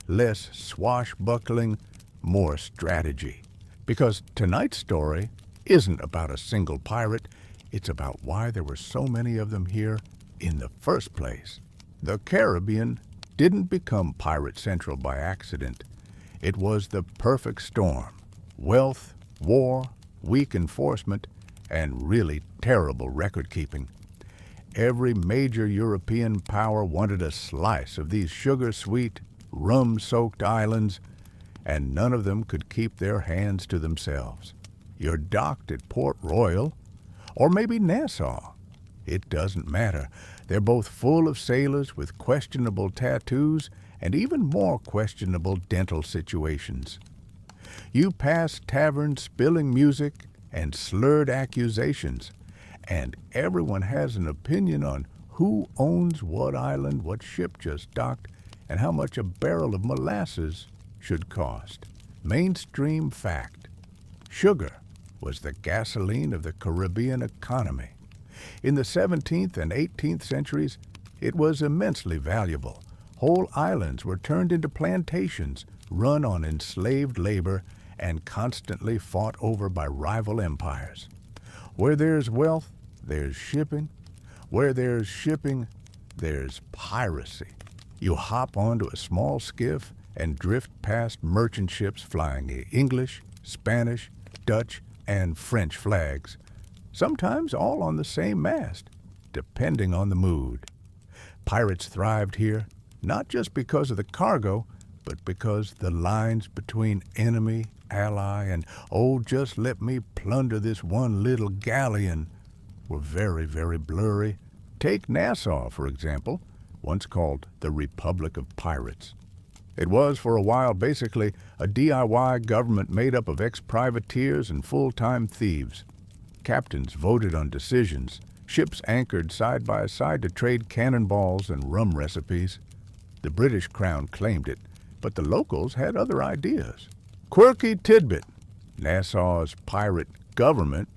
Less swashbuckling, more strategy. Because tonight's story isn't about a single pirate, it's about why there were so many of them here in the first place. The Caribbean didn't become Pirate Central by accident. It was the perfect storm. Wealth, war, weak enforcement, and really terrible record-keeping. Every major European power wanted a slice of these sugar-sweet, rum-soaked islands, and none of them could keep their hands to themselves. You're docked at Port Royal, or maybe Nassau. It doesn't matter. They're both full of sailors with questionable tattoos and even more questionable dental situations. You pass taverns spilling music and slurred accusations, and everyone has an opinion on who owns what island, what ship just docked, and how much a barrel of molasses should cost. Mainstream fact. Sugar was the gasoline of the Caribbean economy. In the 17th and 18th centuries, it was immensely valuable. Whole islands were turned into plantations, run on enslaved labor, and constantly fought over by rival empires. Where there's wealth, there's shipping. Where there's shipping, there's piracy. You hop onto a small skiff and drift past merchant ships flying English, Spanish, Dutch, and French flags, sometimes all on the same mast, depending on the mood. Pirates thrived here, not just because of the cargo, but because the lines between enemy, ally, and oh, just let me plunder this one little galleon were very, very blurry. Take Nassau, for example, once called the Republic of Pirates. It was, for a while, basically a DIY government made up of ex-privateers and full-time thieves. Captains voted on decisions. Ships anchored side by side to trade cannonballs and rum recipes. The British Crown claimed it, but the locals had other ideas. Quirky tidbit. Nassau's pirate government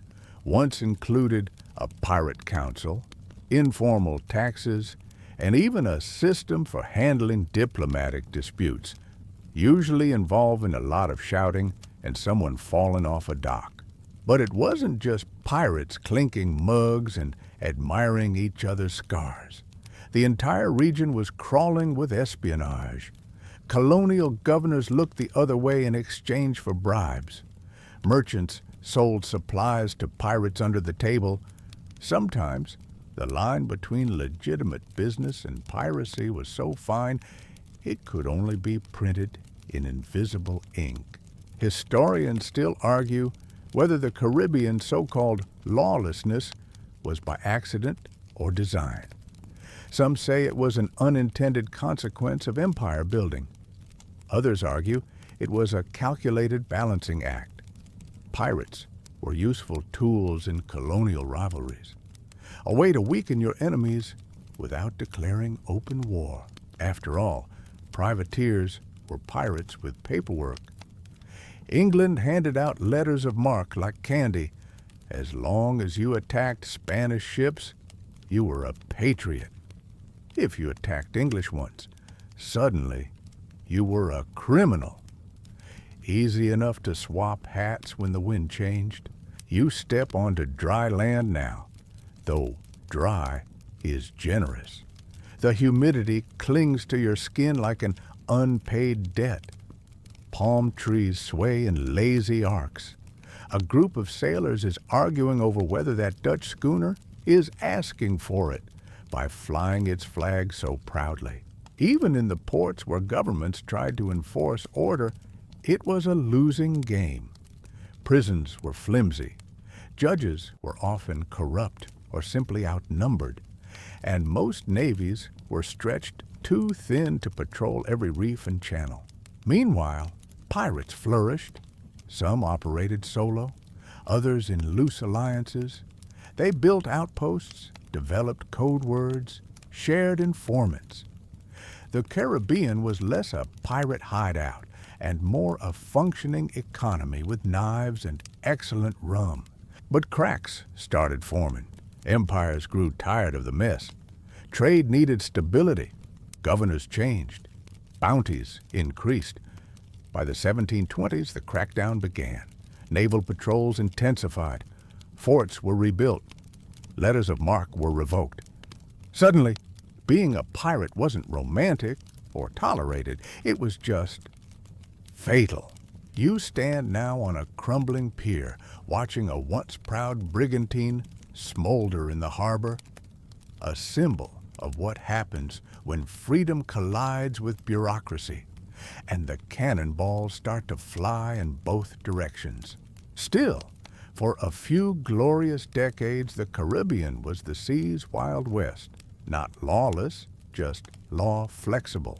once included a pirate council, informal taxes, and even a system for handling diplomatic disputes, usually involving a lot of shouting and someone falling off a dock. But it wasn't just pirates clinking mugs and admiring each other's scars. The entire region was crawling with espionage. Colonial governors looked the other way in exchange for bribes. Merchants sold supplies to pirates under the table. Sometimes the line between legitimate business and piracy was so fine it could only be printed in invisible ink. Historians still argue whether the Caribbean so-called lawlessness was by accident or design. Some say it was an unintended consequence of empire building. Others argue it was a calculated balancing act. Pirates were useful tools in colonial rivalries, a way to weaken your enemies without declaring open war. After all, privateers were pirates with paperwork. England handed out letters of marque like candy. As long as you attacked Spanish ships, you were a patriot. If you attacked English ones, suddenly you were a criminal. Easy enough to swap hats when the wind changed. You step onto dry land now, though dry is generous. The humidity clings to your skin like an unpaid debt. Palm trees sway in lazy arcs. A group of sailors is arguing over whether that Dutch schooner is asking for it by flying its flag so proudly. Even in the ports where governments tried to enforce order, it was a losing game. Prisons were flimsy. Judges were often corrupt or simply outnumbered, and most navies were stretched too thin to patrol every reef and channel. Meanwhile, pirates flourished. Some operated solo, others in loose alliances. They built outposts, developed code words, shared informants. The Caribbean was less a pirate hideout and more a functioning economy with knives and excellent rum. But cracks started forming. Empires grew tired of the mess. Trade needed stability. Governors changed. Bounties increased. By the 1720s, the crackdown began. Naval patrols intensified. Forts were rebuilt. Letters of marque were revoked. Suddenly, being a pirate wasn't romantic or tolerated. It was just fatal. You stand now on a crumbling pier, watching a once proud brigantine smolder in the harbor, a symbol of what happens when freedom collides with bureaucracy, and the cannonballs start to fly in both directions. Still, for a few glorious decades, the Caribbean was the sea's Wild West. Not lawless, just law-flexible.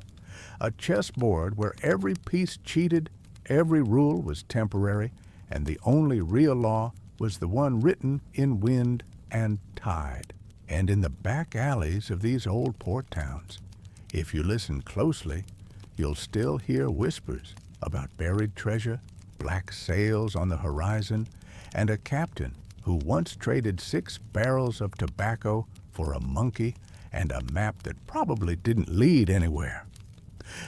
A chessboard where every piece cheated, every rule was temporary, and the only real law was the one written in wind and tide. And in the back alleys of these old port towns, if you listen closely, you'll still hear whispers about buried treasure, black sails on the horizon, and a captain who once traded 6 barrels of tobacco for a monkey and a map that probably didn't lead anywhere.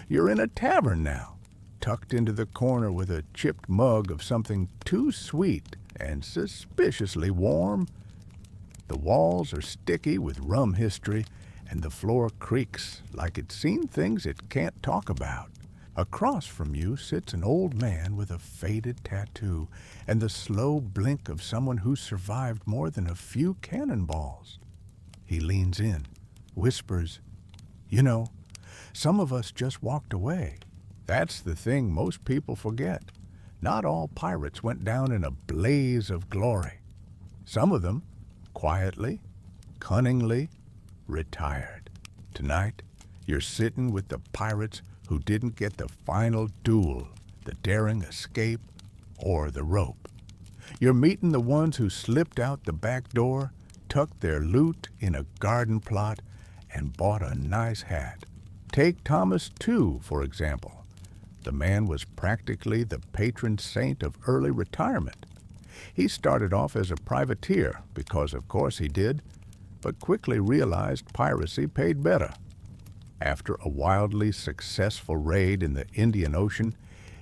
You're in a tavern now, tucked into the corner with a chipped mug of something too sweet and suspiciously warm. The walls are sticky with rum history, and the floor creaks like it's seen things it can't talk about. Across from you sits an old man with a faded tattoo and the slow blink of someone who survived more than a few cannonballs. He leans in, whispers, "You know, some of us just walked away." That's the thing most people forget. Not all pirates went down in a blaze of glory. Some of them, quietly, cunningly, retired. Tonight, you're sitting with the pirates who didn't get the final duel, the daring escape, or the rope. You're meeting the ones who slipped out the back door, tucked their loot in a garden plot, and bought a nice hat. Take Thomas Tew, for example. The man was practically the patron saint of early retirement. He started off as a privateer, because of course he did, but quickly realized piracy paid better. After a wildly successful raid in the Indian Ocean,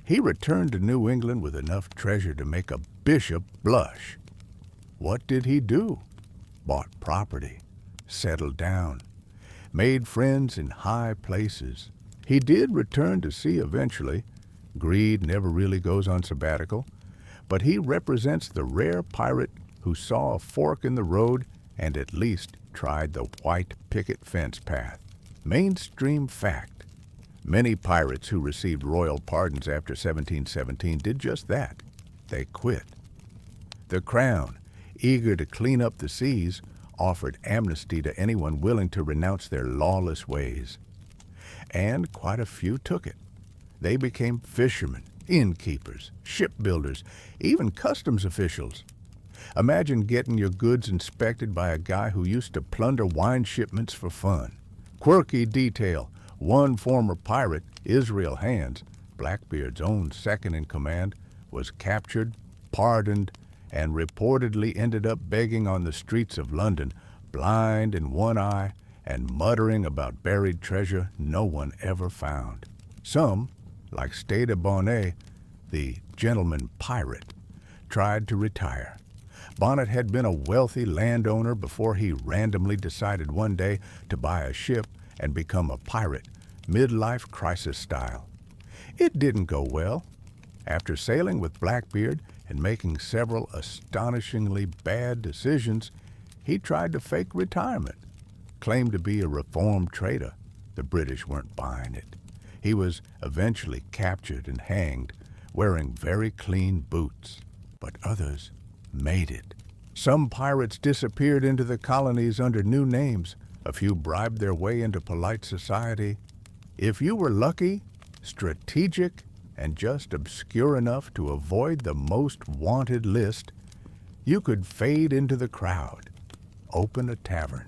he returned to New England with enough treasure to make a bishop blush. What did he do? Bought property, settled down, made friends in high places. He did return to sea eventually. Greed never really goes on sabbatical, but he represents the rare pirate who saw a fork in the road and at least tried the white picket fence path. Mainstream fact. Many pirates who received royal pardons after 1717 did just that. They quit. The Crown, eager to clean up the seas, offered amnesty to anyone willing to renounce their lawless ways. And quite a few took it. They became fishermen, innkeepers, shipbuilders, even customs officials. Imagine getting your goods inspected by a guy who used to plunder wine shipments for fun. Quirky detail, one former pirate, Israel Hands, Blackbeard's own second-in-command, was captured, pardoned, and reportedly ended up begging on the streets of London, blind in one eye and muttering about buried treasure no one ever found. Some, like Stade Bonnet, the gentleman pirate, tried to retire. Bonnet had been a wealthy landowner before he randomly decided one day to buy a ship and become a pirate, midlife crisis style. It didn't go well. After sailing with Blackbeard and making several astonishingly bad decisions, he tried to fake retirement, claimed to be a reformed trader. The British weren't buying it. He was eventually captured and hanged, wearing very clean boots. But others made it. Some pirates disappeared into the colonies under new names. A few bribed their way into polite society. If you were lucky, strategic, and just obscure enough to avoid the most wanted list, you could fade into the crowd, open a tavern,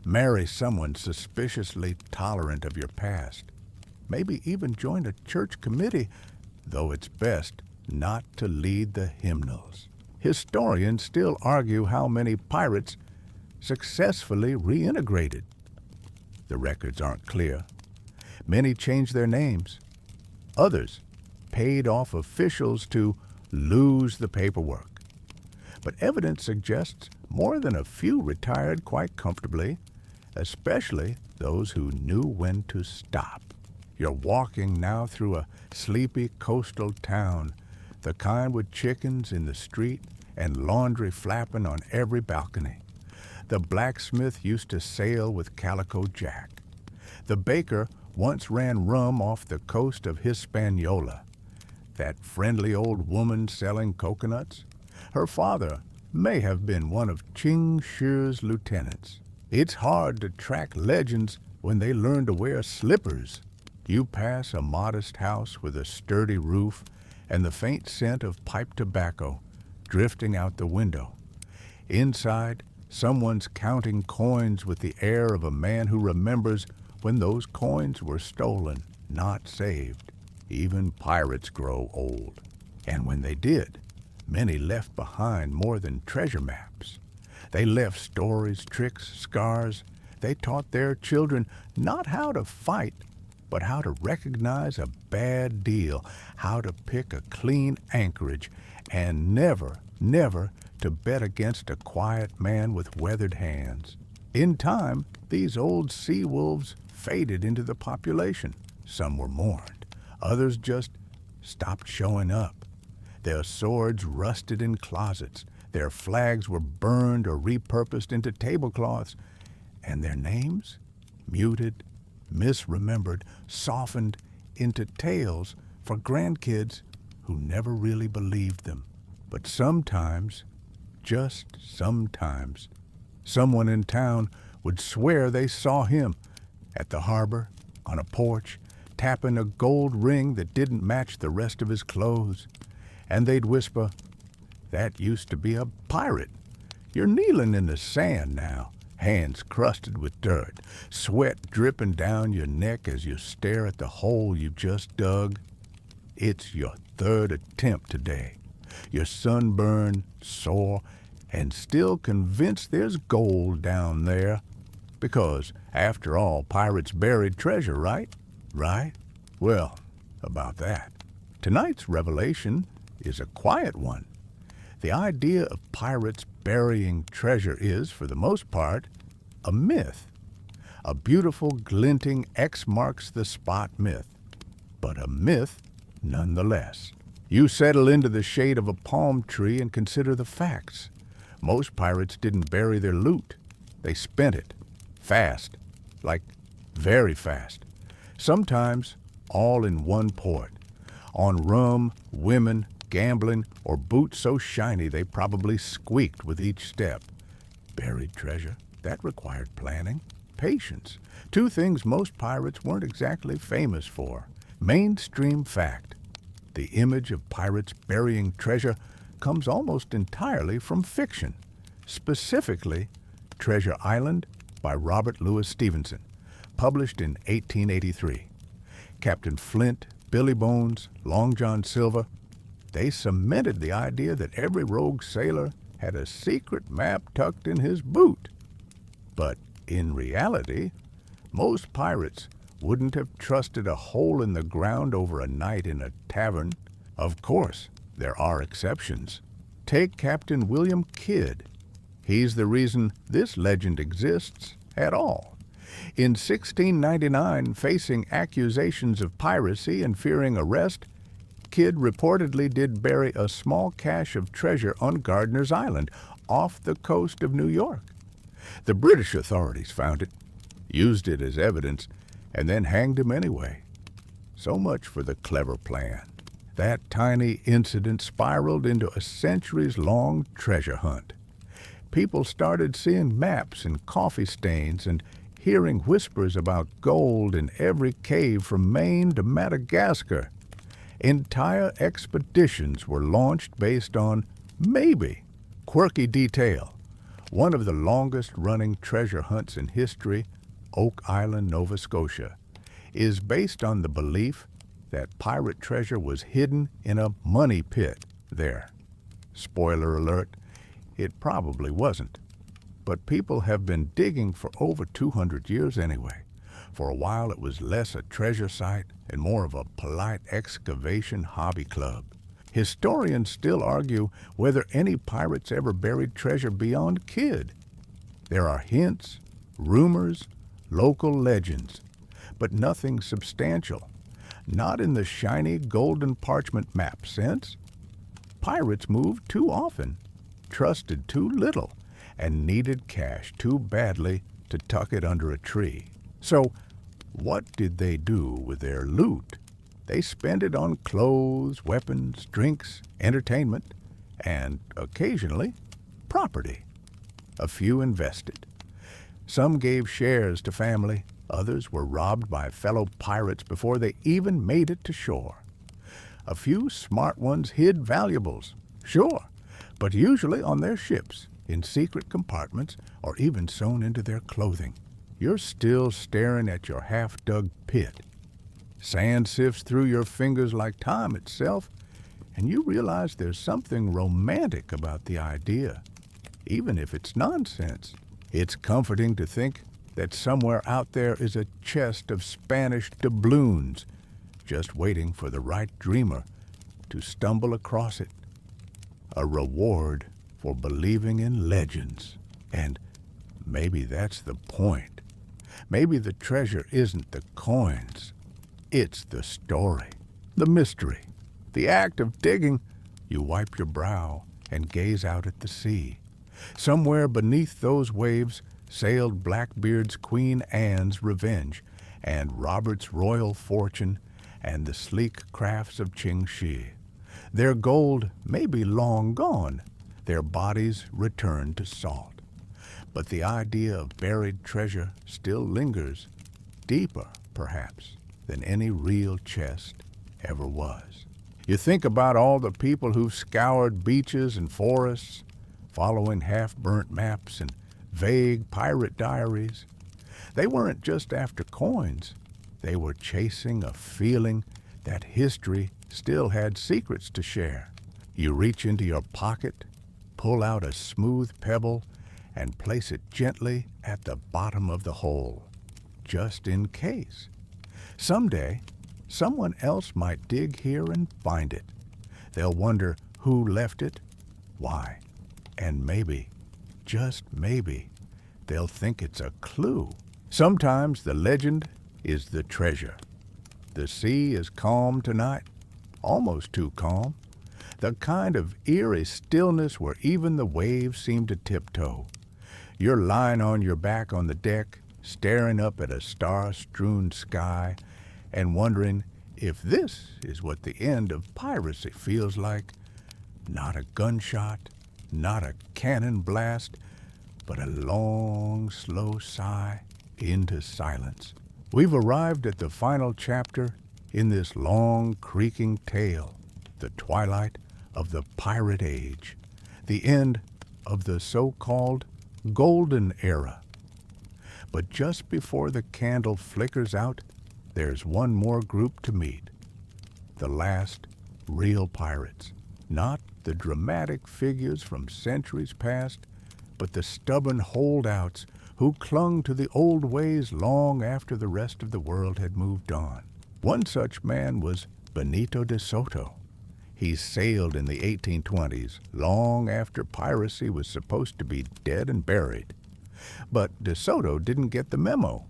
marry someone suspiciously tolerant of your past, maybe even join a church committee, though it's best not to lead the hymnals. Historians still argue how many pirates successfully reintegrated. The records aren't clear. Many changed their names. Others paid off officials to lose the paperwork. But evidence suggests more than a few retired quite comfortably, especially those who knew when to stop. You're walking now through a sleepy coastal town, the kind with chickens in the street and laundry flapping on every balcony. The blacksmith used to sail with Calico Jack. The baker once ran rum off the coast of Hispaniola. That friendly old woman selling coconuts, her father may have been one of Ching Shi's lieutenants. It's hard to track legends when they learn to wear slippers. You pass a modest house with a sturdy roof and the faint scent of pipe tobacco drifting out the window. Inside, someone's counting coins with the air of a man who remembers when those coins were stolen, not saved. Even pirates grow old. And when they did, many left behind more than treasure maps. They left stories, tricks, scars. They taught their children not how to fight, but how to recognize a bad deal, how to pick a clean anchorage, and never, never to bet against a quiet man with weathered hands. In time, these old sea wolves faded into the population. Some were mourned. Others just stopped showing up. Their swords rusted in closets. Their flags were burned or repurposed into tablecloths. And their names, muted, misremembered, softened into tales for grandkids who never really believed them. But sometimes, just sometimes, someone in town would swear they saw him at the harbor, on a porch, tapping a gold ring that didn't match the rest of his clothes. And they'd whisper, "That used to be a pirate. You're kneeling in the sand now, hands crusted with dirt, sweat dripping down your neck as you stare at the hole you just dug. It's your third attempt today. You're sunburned, sore, and still convinced there's gold down there. Because, after all, pirates buried treasure, right? Right? Well, about that. Tonight's revelation is a quiet one. The idea of pirates burying treasure is, for the most part, a myth. A beautiful, glinting X marks the spot myth. But a myth nonetheless. You settle into the shade of a palm tree and consider the facts. Most pirates didn't bury their loot. They spent it. Fast. Like very fast. Sometimes all in one port. On rum, women, gambling, or boots so shiny they probably squeaked with each step. Buried treasure, that required planning, patience. Two things most pirates weren't exactly famous for. Mainstream fact. The image of pirates burying treasure comes almost entirely from fiction. Specifically, Treasure Island by Robert Louis Stevenson, published in 1883. Captain Flint, Billy Bones, Long John Silver, they cemented the idea that every rogue sailor had a secret map tucked in his boot. But in reality, most pirates wouldn't have trusted a hole in the ground over a night in a tavern. Of course, there are exceptions. Take Captain William Kidd. He's the reason this legend exists at all. In 1699, facing accusations of piracy and fearing arrest, Kidd reportedly did bury a small cache of treasure on Gardiner's Island, off the coast of New York. The British authorities found it, used it as evidence, and then hanged him anyway. So much for the clever plan. That tiny incident spiraled into a centuries-long treasure hunt. People started seeing maps and coffee stains and hearing whispers about gold in every cave from Maine to Madagascar. Entire expeditions were launched based on, maybe, quirky detail. One of the longest-running treasure hunts in history, Oak Island, Nova Scotia, is based on the belief that pirate treasure was hidden in a money pit there. Spoiler alert, it probably wasn't. But people have been digging for over 200 years anyway. For a while it was less a treasure site and more of a polite excavation hobby club. Historians still argue whether any pirates ever buried treasure beyond Kidd. There are hints, rumors, local legends, but nothing substantial. Not in the shiny golden parchment map sense. Pirates moved too often, trusted too little, and needed cash too badly to tuck it under a tree. So, what did they do with their loot? They spent it on clothes, weapons, drinks, entertainment, and, occasionally, property. A few invested. Some gave shares to family, others were robbed by fellow pirates before they even made it to shore. A few smart ones hid valuables, sure, but usually on their ships, in secret compartments, or even sewn into their clothing. You're still staring at your half-dug pit. Sand sifts through your fingers like time itself, and you realize there's something romantic about the idea, even if it's nonsense. It's comforting to think that somewhere out there is a chest of Spanish doubloons, just waiting for the right dreamer to stumble across it. A reward for believing in legends. And maybe that's the point. Maybe the treasure isn't the coins. It's the story, the mystery, the act of digging. You wipe your brow and gaze out at the sea. Somewhere beneath those waves sailed Blackbeard's Queen Anne's Revenge and Robert's Royal Fortune and the sleek crafts of Qingxi. Their gold may be long gone, their bodies returned to salt. But the idea of buried treasure still lingers, deeper, perhaps, than any real chest ever was. You think about all the people who've scoured beaches and forests, following half-burnt maps and vague pirate diaries. They weren't just after coins. They were chasing a feeling that history still had secrets to share. You reach into your pocket, pull out a smooth pebble, and place it gently at the bottom of the hole, just in case. Someday, someone else might dig here and find it. They'll wonder who left it, why, and maybe, just maybe, they'll think it's a clue. Sometimes the legend is the treasure. The sea is calm tonight, almost too calm, the kind of eerie stillness where even the waves seem to tiptoe. You're lying on your back on the deck, staring up at a star-strewn sky, and wondering if this is what the end of piracy feels like. Not a gunshot, not a cannon blast, but a long, slow sigh into silence. We've arrived at the final chapter in this long, creaking tale, the twilight of the pirate age, the end of the so-called golden era. But just before the candle flickers out, there's one more group to meet. The last real pirates. Not the dramatic figures from centuries past, but the stubborn holdouts who clung to the old ways long after the rest of the world had moved on. One such man was Benito de Soto. He sailed in the 1820s, long after piracy was supposed to be dead and buried. But de Soto didn't get the memo.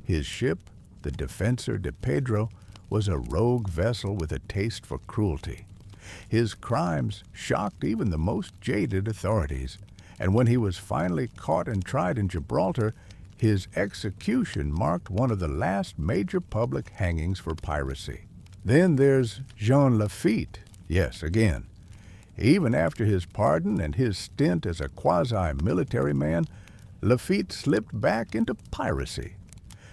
His ship, the Defensor de Pedro, was a rogue vessel with a taste for cruelty. His crimes shocked even the most jaded authorities, and when he was finally caught and tried in Gibraltar, his execution marked one of the last major public hangings for piracy. Then there's Jean Lafitte. Yes, again. Even after his pardon and his stint as a quasi-military man, Lafitte slipped back into piracy.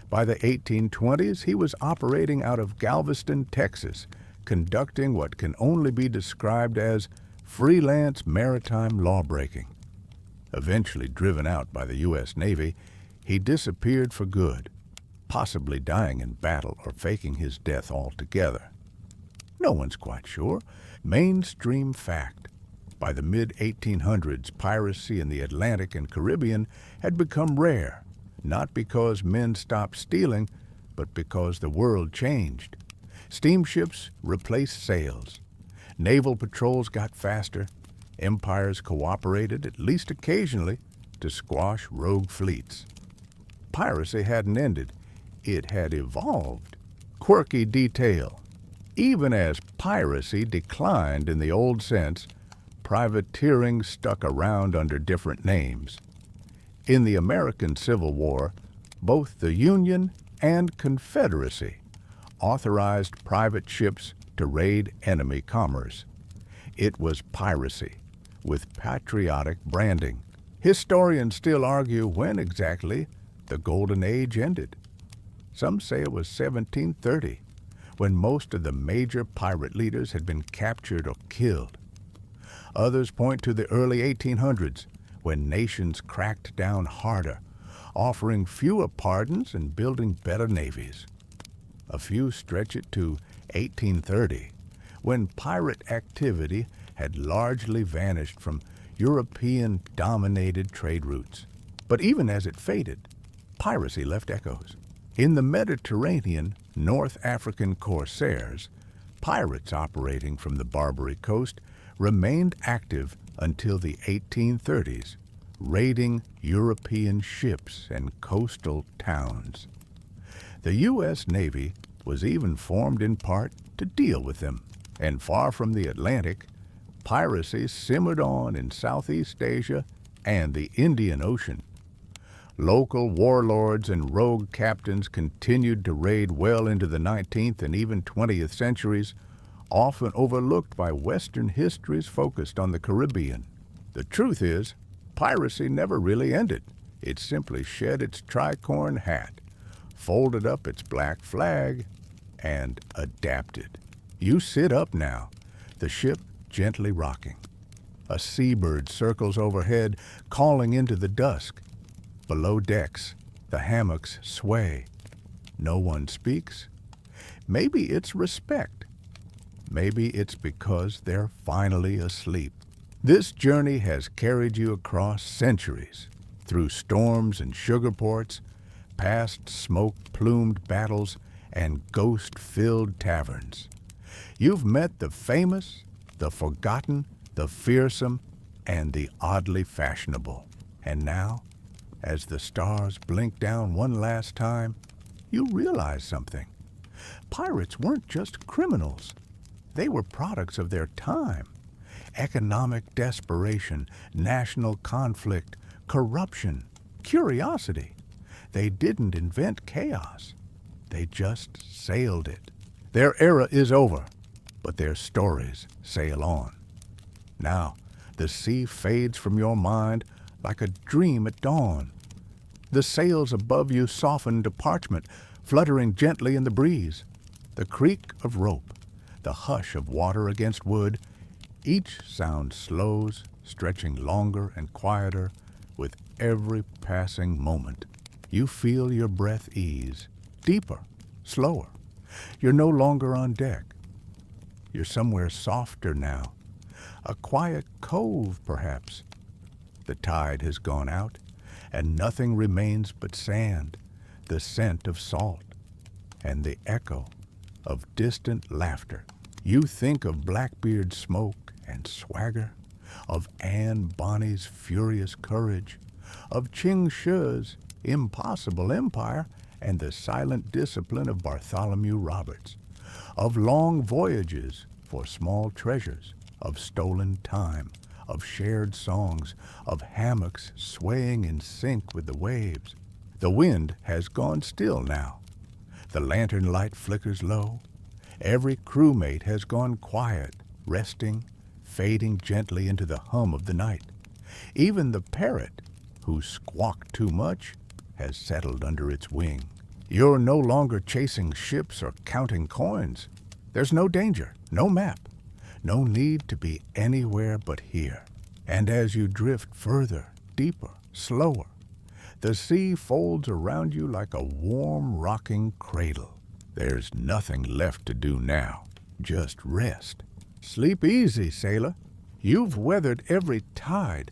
By the 1820s, he was operating out of Galveston, Texas, conducting what can only be described as freelance maritime lawbreaking. Eventually driven out by the U.S. Navy, he disappeared for good, possibly dying in battle or faking his death altogether. No one's quite sure. Mainstream fact. By the mid-1800s, piracy in the Atlantic and Caribbean had become rare, not because men stopped stealing, but because the world changed. Steamships replaced sails. Naval patrols got faster. Empires cooperated, at least occasionally, to squash rogue fleets. Piracy hadn't ended. It had evolved. Quirky detail. Even as piracy declined in the old sense, privateering stuck around under different names. In the American Civil War, both the Union and Confederacy authorized private ships to raid enemy commerce. It was piracy, with patriotic branding. Historians still argue when exactly the Golden Age ended. Some say it was 1730, when most of the major pirate leaders had been captured or killed. Others point to the early 1800s, when nations cracked down harder, offering fewer pardons and building better navies. A few stretch it to 1830, when pirate activity had largely vanished from European-dominated trade routes. But even as it faded, piracy left echoes. In the Mediterranean, North African corsairs, pirates operating from the Barbary Coast, remained active until the 1830s, raiding European ships and coastal towns. The U.S. Navy was even formed in part to deal with them, and far from the Atlantic, piracy simmered on in Southeast Asia and the Indian Ocean. Local warlords and rogue captains continued to raid well into the 19th and even 20th centuries, often overlooked by Western histories focused on the Caribbean. The truth is, piracy never really ended. It simply shed its tricorn hat, folded up its black flag, and adapted. You sit up now, the ship gently rocking. A seabird circles overhead, calling into the dusk. Below decks, the hammocks sway. No one speaks. Maybe it's respect. Maybe it's because they're finally asleep. This journey has carried you across centuries, through storms and sugar ports, past smoke-plumed battles and ghost-filled taverns. You've met the famous, the forgotten, the fearsome, and the oddly fashionable. And now, as the stars blink down one last time, you realize something. Pirates weren't just criminals. They were products of their time. Economic desperation, national conflict, corruption, curiosity. They didn't invent chaos. They just sailed it. Their era is over, but their stories sail on. Now, the sea fades from your mind like a dream at dawn. The sails above you soften to parchment, fluttering gently in the breeze. The creak of rope, the hush of water against wood, each sound slows, stretching longer and quieter with every passing moment. You feel your breath ease, deeper, slower. You're no longer on deck. You're somewhere softer now, a quiet cove perhaps. The tide has gone out, and nothing remains but sand, the scent of salt, and the echo of distant laughter. You think of Blackbeard's smoke and swagger, of Anne Bonny's furious courage, of Ching Shi's impossible empire, and the silent discipline of Bartholomew Roberts, of long voyages for small treasures, of stolen time, of shared songs, of hammocks swaying in sync with the waves. The wind has gone still now. The lantern light flickers low. Every crewmate has gone quiet, resting, fading gently into the hum of the night. Even the parrot, who squawked too much, has settled under its wing. You're no longer chasing ships or counting coins. There's no danger, no map, no need to be anywhere but here. And as you drift further, deeper, slower, the sea folds around you like a warm, rocking cradle. There's nothing left to do now. just rest. Sleep easy, sailor. You've weathered every tide